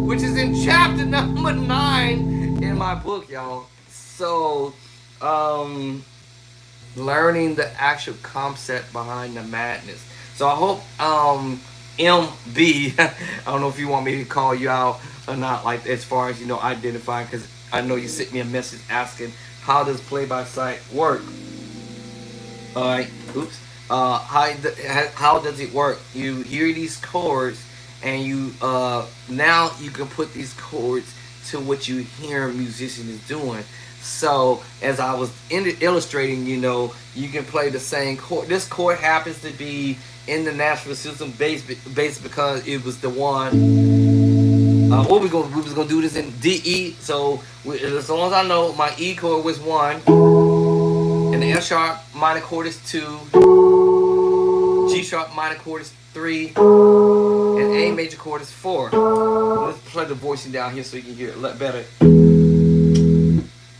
which is in chapter number 9 in my book, y'all. So, learning the actual concept behind the madness. So I hope MB, I don't know if you want me to call you out or not, like as far as identifying, because I know you sent me a message asking how does Play by Sight work. All right, oops. How does it work? You hear these chords, and you now you can put these chords to what you hear a musician is doing. So as I was illustrating, you can play the same chord. This chord happens to be in the Nashville system bass because it was the one. We was gonna do this in D E. So as long as I know, my E chord was 1, and the F sharp minor chord is 2, G sharp minor chord is 3, and A major chord is 4. Let's play the voicing down here so you can hear it a lot better.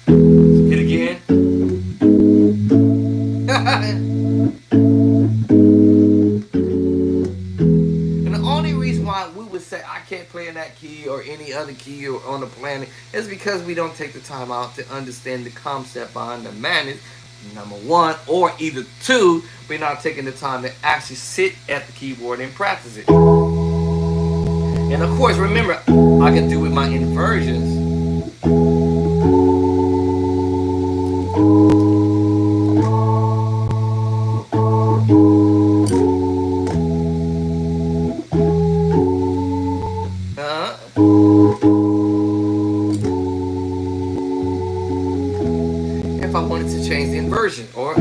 Hit again. And the only reason why we would say I can't play in that key or any other key or on the planet is because we don't take the time out to understand the concept behind the madness. Number 1, or either 2, we're not taking the time to actually sit at the keyboard and practice it. And of course, remember, I can do with my inversions. If I wanted to change the inversion, or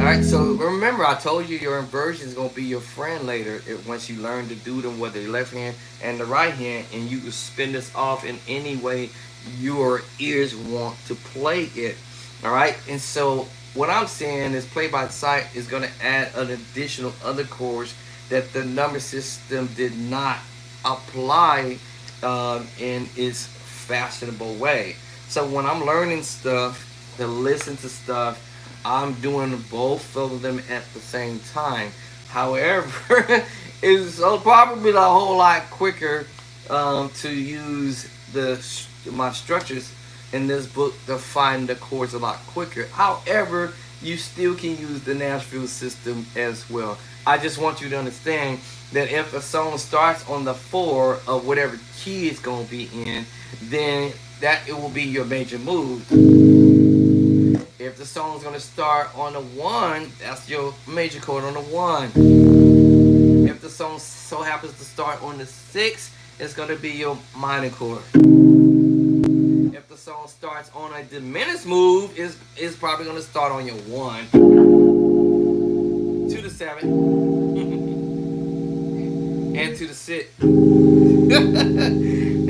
alright, so remember I told you your inversion is going to be your friend later once you learn to do them with the left hand and the right hand, and you can spin this off in any way your ears want to play it. Alright, and so what I'm saying is Play by Sight is going to add an additional other chords that the number system did not apply in its fashionable way. So when I'm learning stuff, to listen to stuff, I'm doing both of them at the same time. However, it's probably a whole lot quicker to use my structures in this book to find the chords a lot quicker. However, you still can use the Nashville system as well. I just want you to understand that if a song starts on the 4 of whatever key it's going to be in, then that it will be your major move. If the song is going to start on the 1, that's your major chord on the 1. If the song so happens to start on the 6, it's going to be your minor chord. If the song starts on a diminished move, it's probably going to start on your 1 to the 7. into the sit.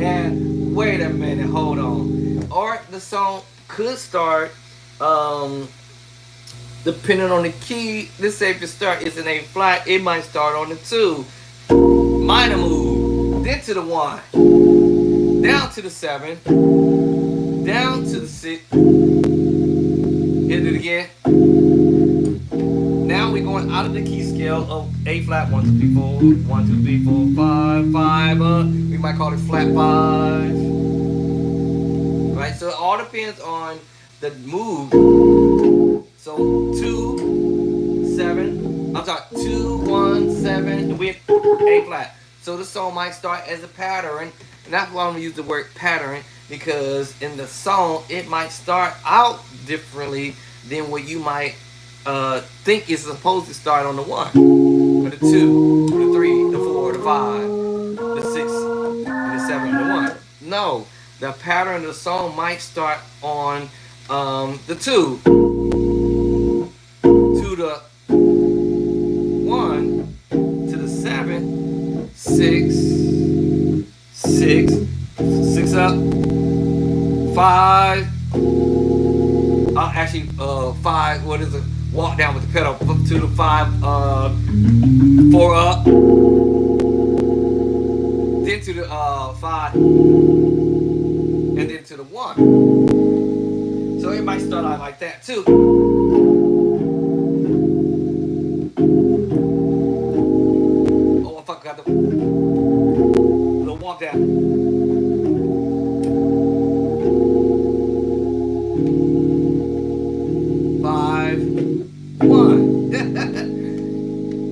And wait a minute, hold on. Or the song could start, depending on the key. Let's say if it start is an A flat, it might start on the 2. Minor move, then to the 1, down to the 7, down to the 6. Hit it again. Now we're going out of the key scale of A flat, 1, 2, 3, 4, 1, 2, 3, 4, 5, 5. We might call it flat 5. Right? So it all depends on the move. So 2, 7. I'm sorry, 2, 1, 7 with A flat. So the song might start as a pattern, and that's why I'm gonna use the word pattern, because in the song it might start out differently than what you might think is supposed to start on the 1, or the 2, or the 3, the 4, the 5, the 6, and the 7, and the 1. No, the pattern of the song might start on the 2 to the 1 to the 7, 6, 6, 6 up, 5. Actually, 5. What is it? Walk down with the pedal to the 5, 4 up, then to the 5, and then to the 1. So it might start out like that too. Oh, I forgot the walk down.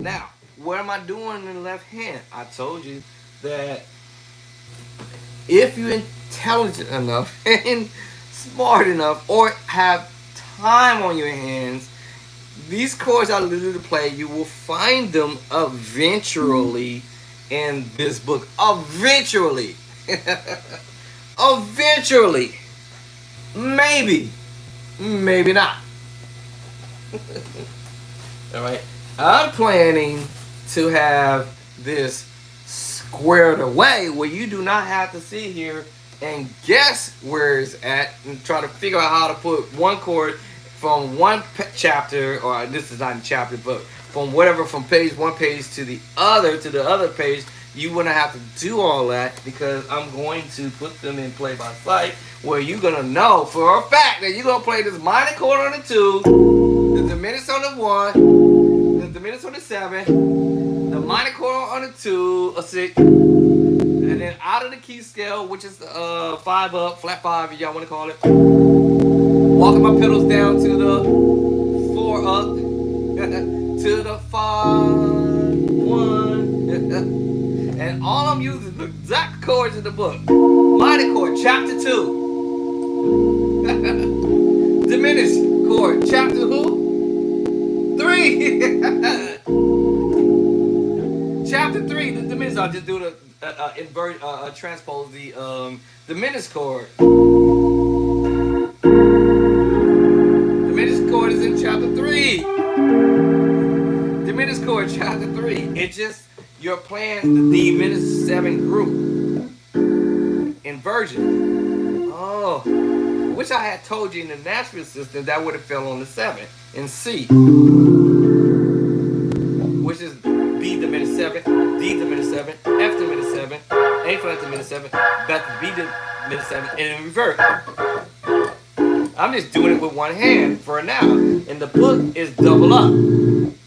Now, what am I doing in the left hand? I told you that if you're intelligent enough and smart enough, or have time on your hands, these chords I literally play, you will find them eventually in this book. Eventually. Eventually. Maybe. Maybe not. Alright, I'm planning to have this squared away where you do not have to sit here and guess where it's at and try to figure out how to put one chord from one chapter, or this is not a chapter, but from whatever, from one page to the other page. You wouldn't have to do all that, because I'm going to put them in play by sight, where you're going to know for a fact that you're going to play this minor chord on the 2, the diminished on the 1, the diminished on the 7, the minor chord on the 2, a 6, and then out of the key scale, which is 5 up, flat 5 if y'all want to call it, walking my pedals down to the 4 up, to the 5, 1, and all I'm using is the exact chords in the book. Minor chord, chapter 2. Diminished chord, chapter who? 3. Chapter 3, the diminished. I'll just do the transpose the diminished chord. Diminished chord is in chapter 3. Diminished chord, chapter 3. It just, you're playing the diminished 7 group inversion. Oh, which I had told you in the Nashville system that would have fell on the 7 in C, which is B diminished 7, D diminished 7, F diminished 7, A flat diminished 7, back to B diminished 7, and in reverse. I'm just doing it with one hand for now, and the book is double up.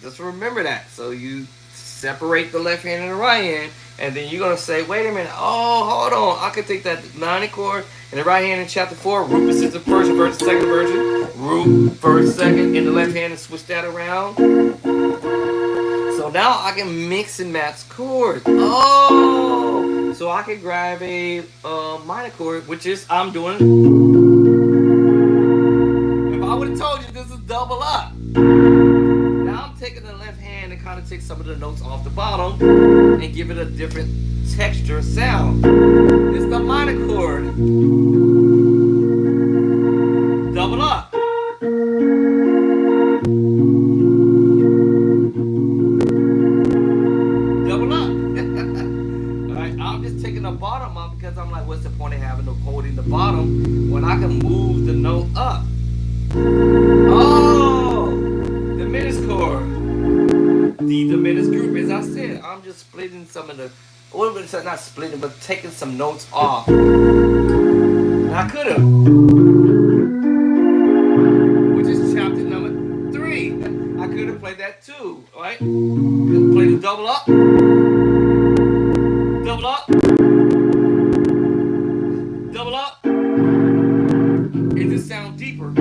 Just remember that. So you separate the left hand and the right hand, and then you're going to say, wait a minute, oh, hold on, I can take that minor chord in the right hand in chapter 4, root is the first verse, second version, root first, second in the left hand, and switch that around. So now I can mix and match chords. Oh, so I can grab a minor chord, which is, I'm doing, if I would have told you this is double up. Now I'm taking the left hand and kind of take some of the notes off the bottom and give it a different texture sound. It's the minor chord. Double up. Double up. some of the, not splitting, but taking some notes off. And I could have, which is chapter number 3. I could have played that too, right? Could play the double up, double up, double up. It just sounds deeper.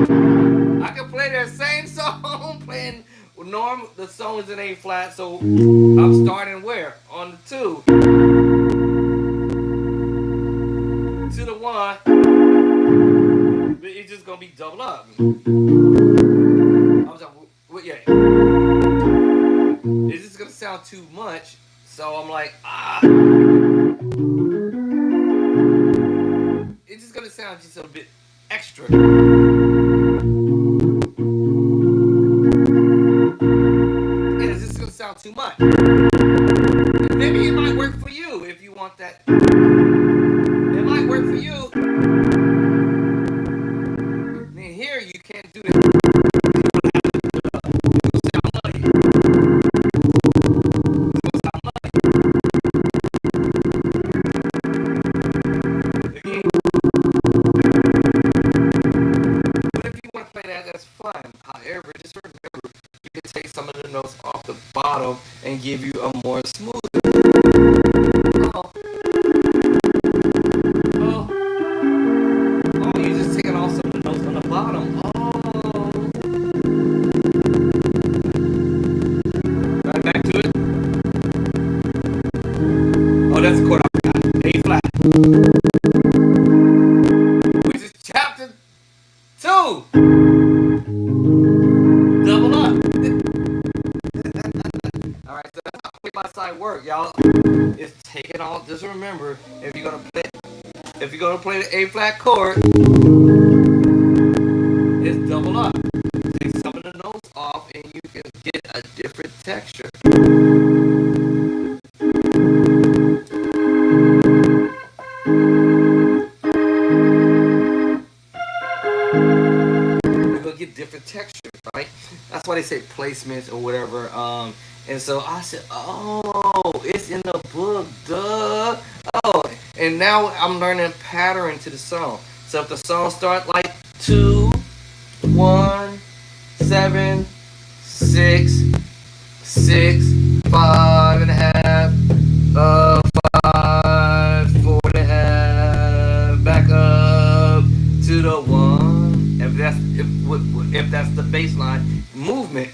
I can play that same song playing normal. The song is in A flat, so I'm starting where? On the 2 to the 1. But it's just gonna be double up. I was like, well, yeah. It's just gonna sound too much, so I'm like, it's just gonna sound just a bit extra. It's just gonna sound too much. Maybe it might work for you if you want that. It might work for you. I mean, here you can't do that. However, just remember, you can take some of the notes off the bottom and give you a more smooth. You're just taking off some of the notes on the bottom. Right back to it. That's the chord I forgot. A flat. Which is chapter 2. Double up. Alright, so that's how play by side work, y'all. It's taking off. Just remember, if you're gonna play the A flat chord, it's double up. Take some of the notes off and you can get a different texture. Different texture, right? That's why they say placements or whatever. And so I said, it's in the book, duh. And now I'm learning pattern to the song. So if the song starts like 2, 1, 7, 6, 6, 5 and a half, 5, 4 and a half, back up to the 1. If that's the baseline movement.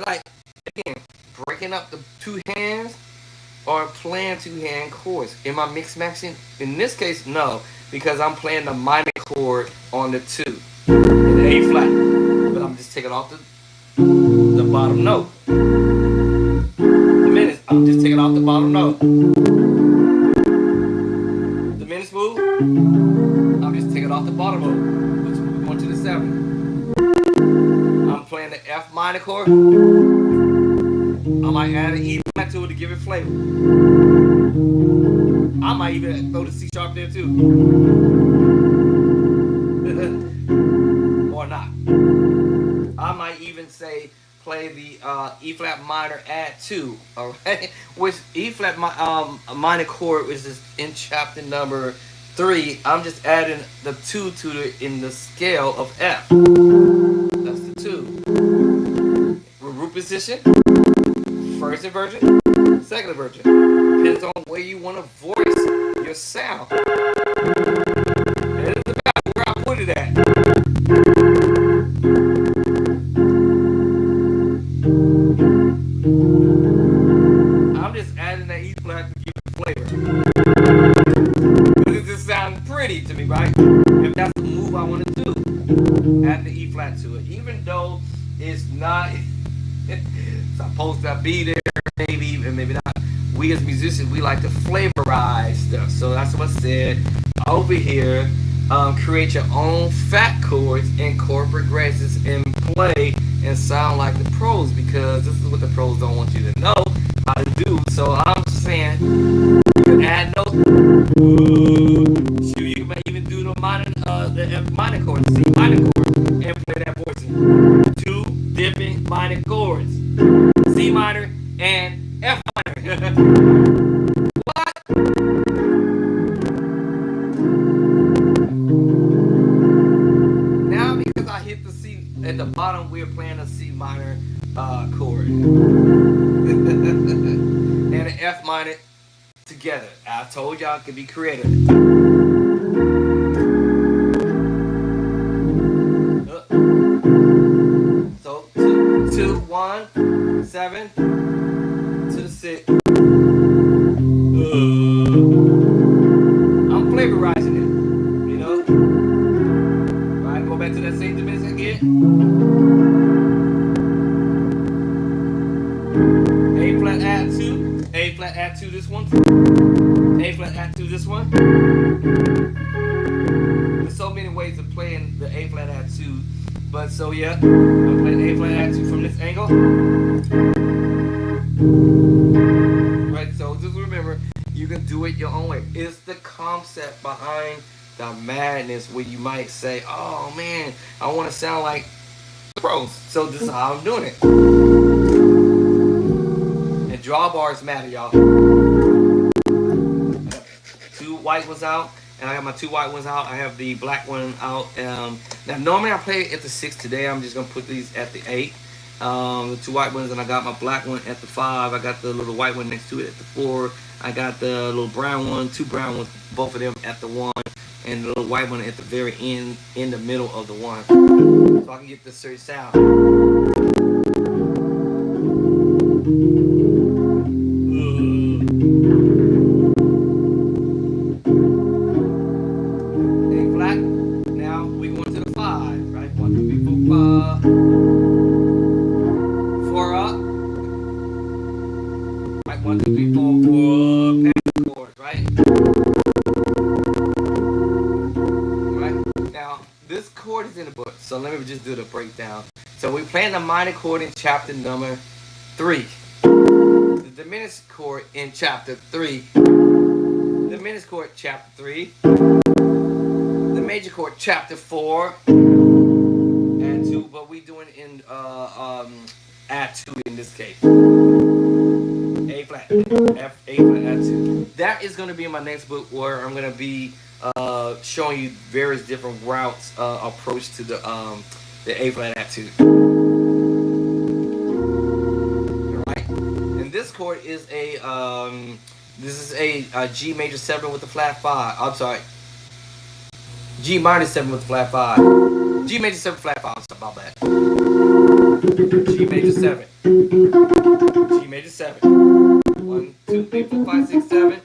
Like, again, breaking up the 2 hands or playing 2-hand chords. Am I mix matching? In this case, no, because I'm playing the minor chord on the 2 in the A flat. But I'm just taking off the bottom note. I'm just taking off the bottom note. The minute smooth, I'm just taking off the bottom note. Which we're going to the 7. I'm playing the F minor chord. I might add an E flat to it to give it flavor. I might even throw the C sharp there too. Or not. I might even say play the E flat minor add 2, alright? Which E flat minor chord, which is in chapter number 3. I'm just adding the 2 to it in the scale of F. That's the 2. Root position, first inversion, second inversion. Depends on where you want to voice your sound. And it's about where I put it at. I'm just adding that E flat to give it flavor. Because it just sounds pretty to me, right? If that's the move I want to do, add the E flat to it. Even though it's not supposed to be there, maybe, and maybe not. We as musicians, we like to flavorize stuff. So that's what I said over here. Create your own fat chords and chord progressions and play and sound like the pros, because this is what the pros don't want you to know how to do. So I'm saying you can add notes. Shoot, you may even do the F minor chord, C minor chord, and play that voicing. Two different minor chords, C minor and F minor. What? Now because I hit the C at the bottom, we're playing a C minor chord and an F minor together. I told y'all it could be creative. So 2, 2, 1, 7 to the 6. I'm flavorizing it, you know. All right, go back to that same dimension again. A flat add 2, A flat add 2 this one, A flat add 2 this one. There's so many ways of playing the A flat add 2, but so yeah, I'm playing A flat add 2 from this angle. Right, so just remember, you can do it your own way. It's the concept behind the madness where you might say, oh man, I want to sound like the pros. So this is how I'm doing it. And drawbars matter, y'all. Two white ones out, and I have my two white ones out. I have the black one out. Now normally I play at the 6. Today I'm just gonna put these at the 8. The two white ones, and I got my black one at the 5. I got the little white one next to it at the 4. I got the little brown one, two brown ones, both of them at the 1, and the little white one at the very end, in the middle of the 1, so I can get this certain sound. A flat. Now we going to the 5, right? 1, 2, 3, 4, 5. 4 up. Right, 1, 2, 3, 4, 4 pattern chords, right? Right. Now this chord is in the book, so let me just do the breakdown. So we're playing the minor chord in chapter number 3. The diminished chord in chapter 3. The diminished chord chapter 3. The major chord chapter 4. Add 2, but we doing it in add 2 in this case. A flat, F, A flat, add 2. That is going to be in my next book, where I'm going to be showing you various different routes approach to the A flat add 2. Alright, and this chord is a G major 7 with the flat 5. I'm sorry, G minor 7 with the flat 5. G major 7 flat 5. I'm sorry about that. G major 7. G major 7. 1, 2, 3, 4, 5, 6, 7.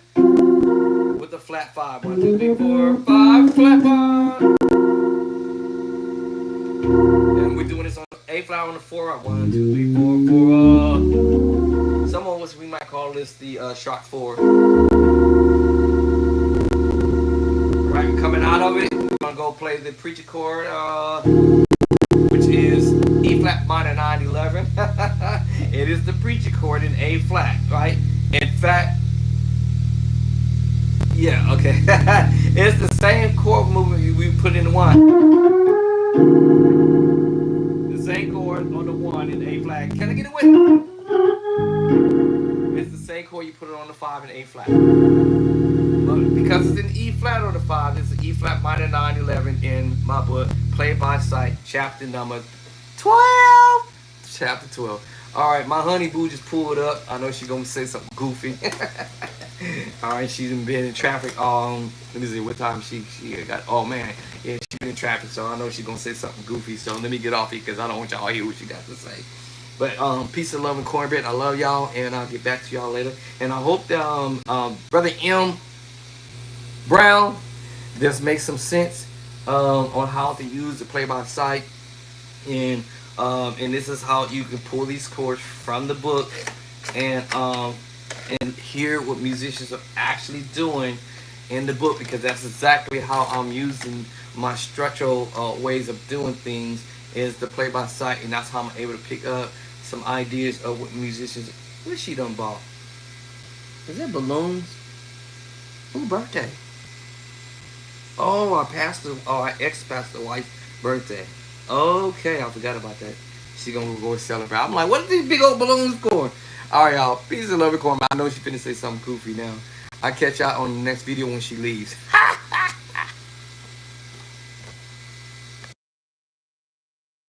With the flat 5. 1, 2, 3, 4, 5. Flat 5. And we're doing this on A flat on the 4. 1, 2, 3, 4, 4. Some of us, we might call this the sharp 4. Right, coming out of it, we're gonna go play the preacher chord, which is E flat minor 9, 11. It is the preacher chord in A flat, right? In fact, yeah, okay. It's the same chord movement we put in the 1. The same chord on the 1 in A flat. Can I get it with it? It's the same chord you put it on the 5 in A flat. But because it's in E flat on the 5, it's an E flat minor 9, 11 in my book, Play by Sight, chapter number 12. Chapter 12. Alright, my honey boo just pulled up. I know she's gonna say something goofy. Alright, she's been in traffic. Let me see what time she got. Oh man, yeah, she's been in traffic, so I know she's gonna say something goofy. So let me get off here because I don't want y'all to hear what she got to say. But peace and love and cornbread. I love y'all, and I'll get back to y'all later. And I hope that Brother M. Brown, this makes some sense on how to use the play by sight, and this is how you can pull these chords from the book and hear what musicians are actually doing in the book, because that's exactly how I'm using my structural ways of doing things, is the play by sight, and that's how I'm able to pick up some ideas of what musicians. What she done bought? Is that balloons? Who birthday? Oh, our ex-pastor wife's birthday. Okay, I forgot about that. She gonna go celebrate. I'm like, what are these big old balloons for? All right, y'all. Peace and love, Corman. I know she finna say something goofy now. I'll catch y'all on the next video when she leaves. Ha!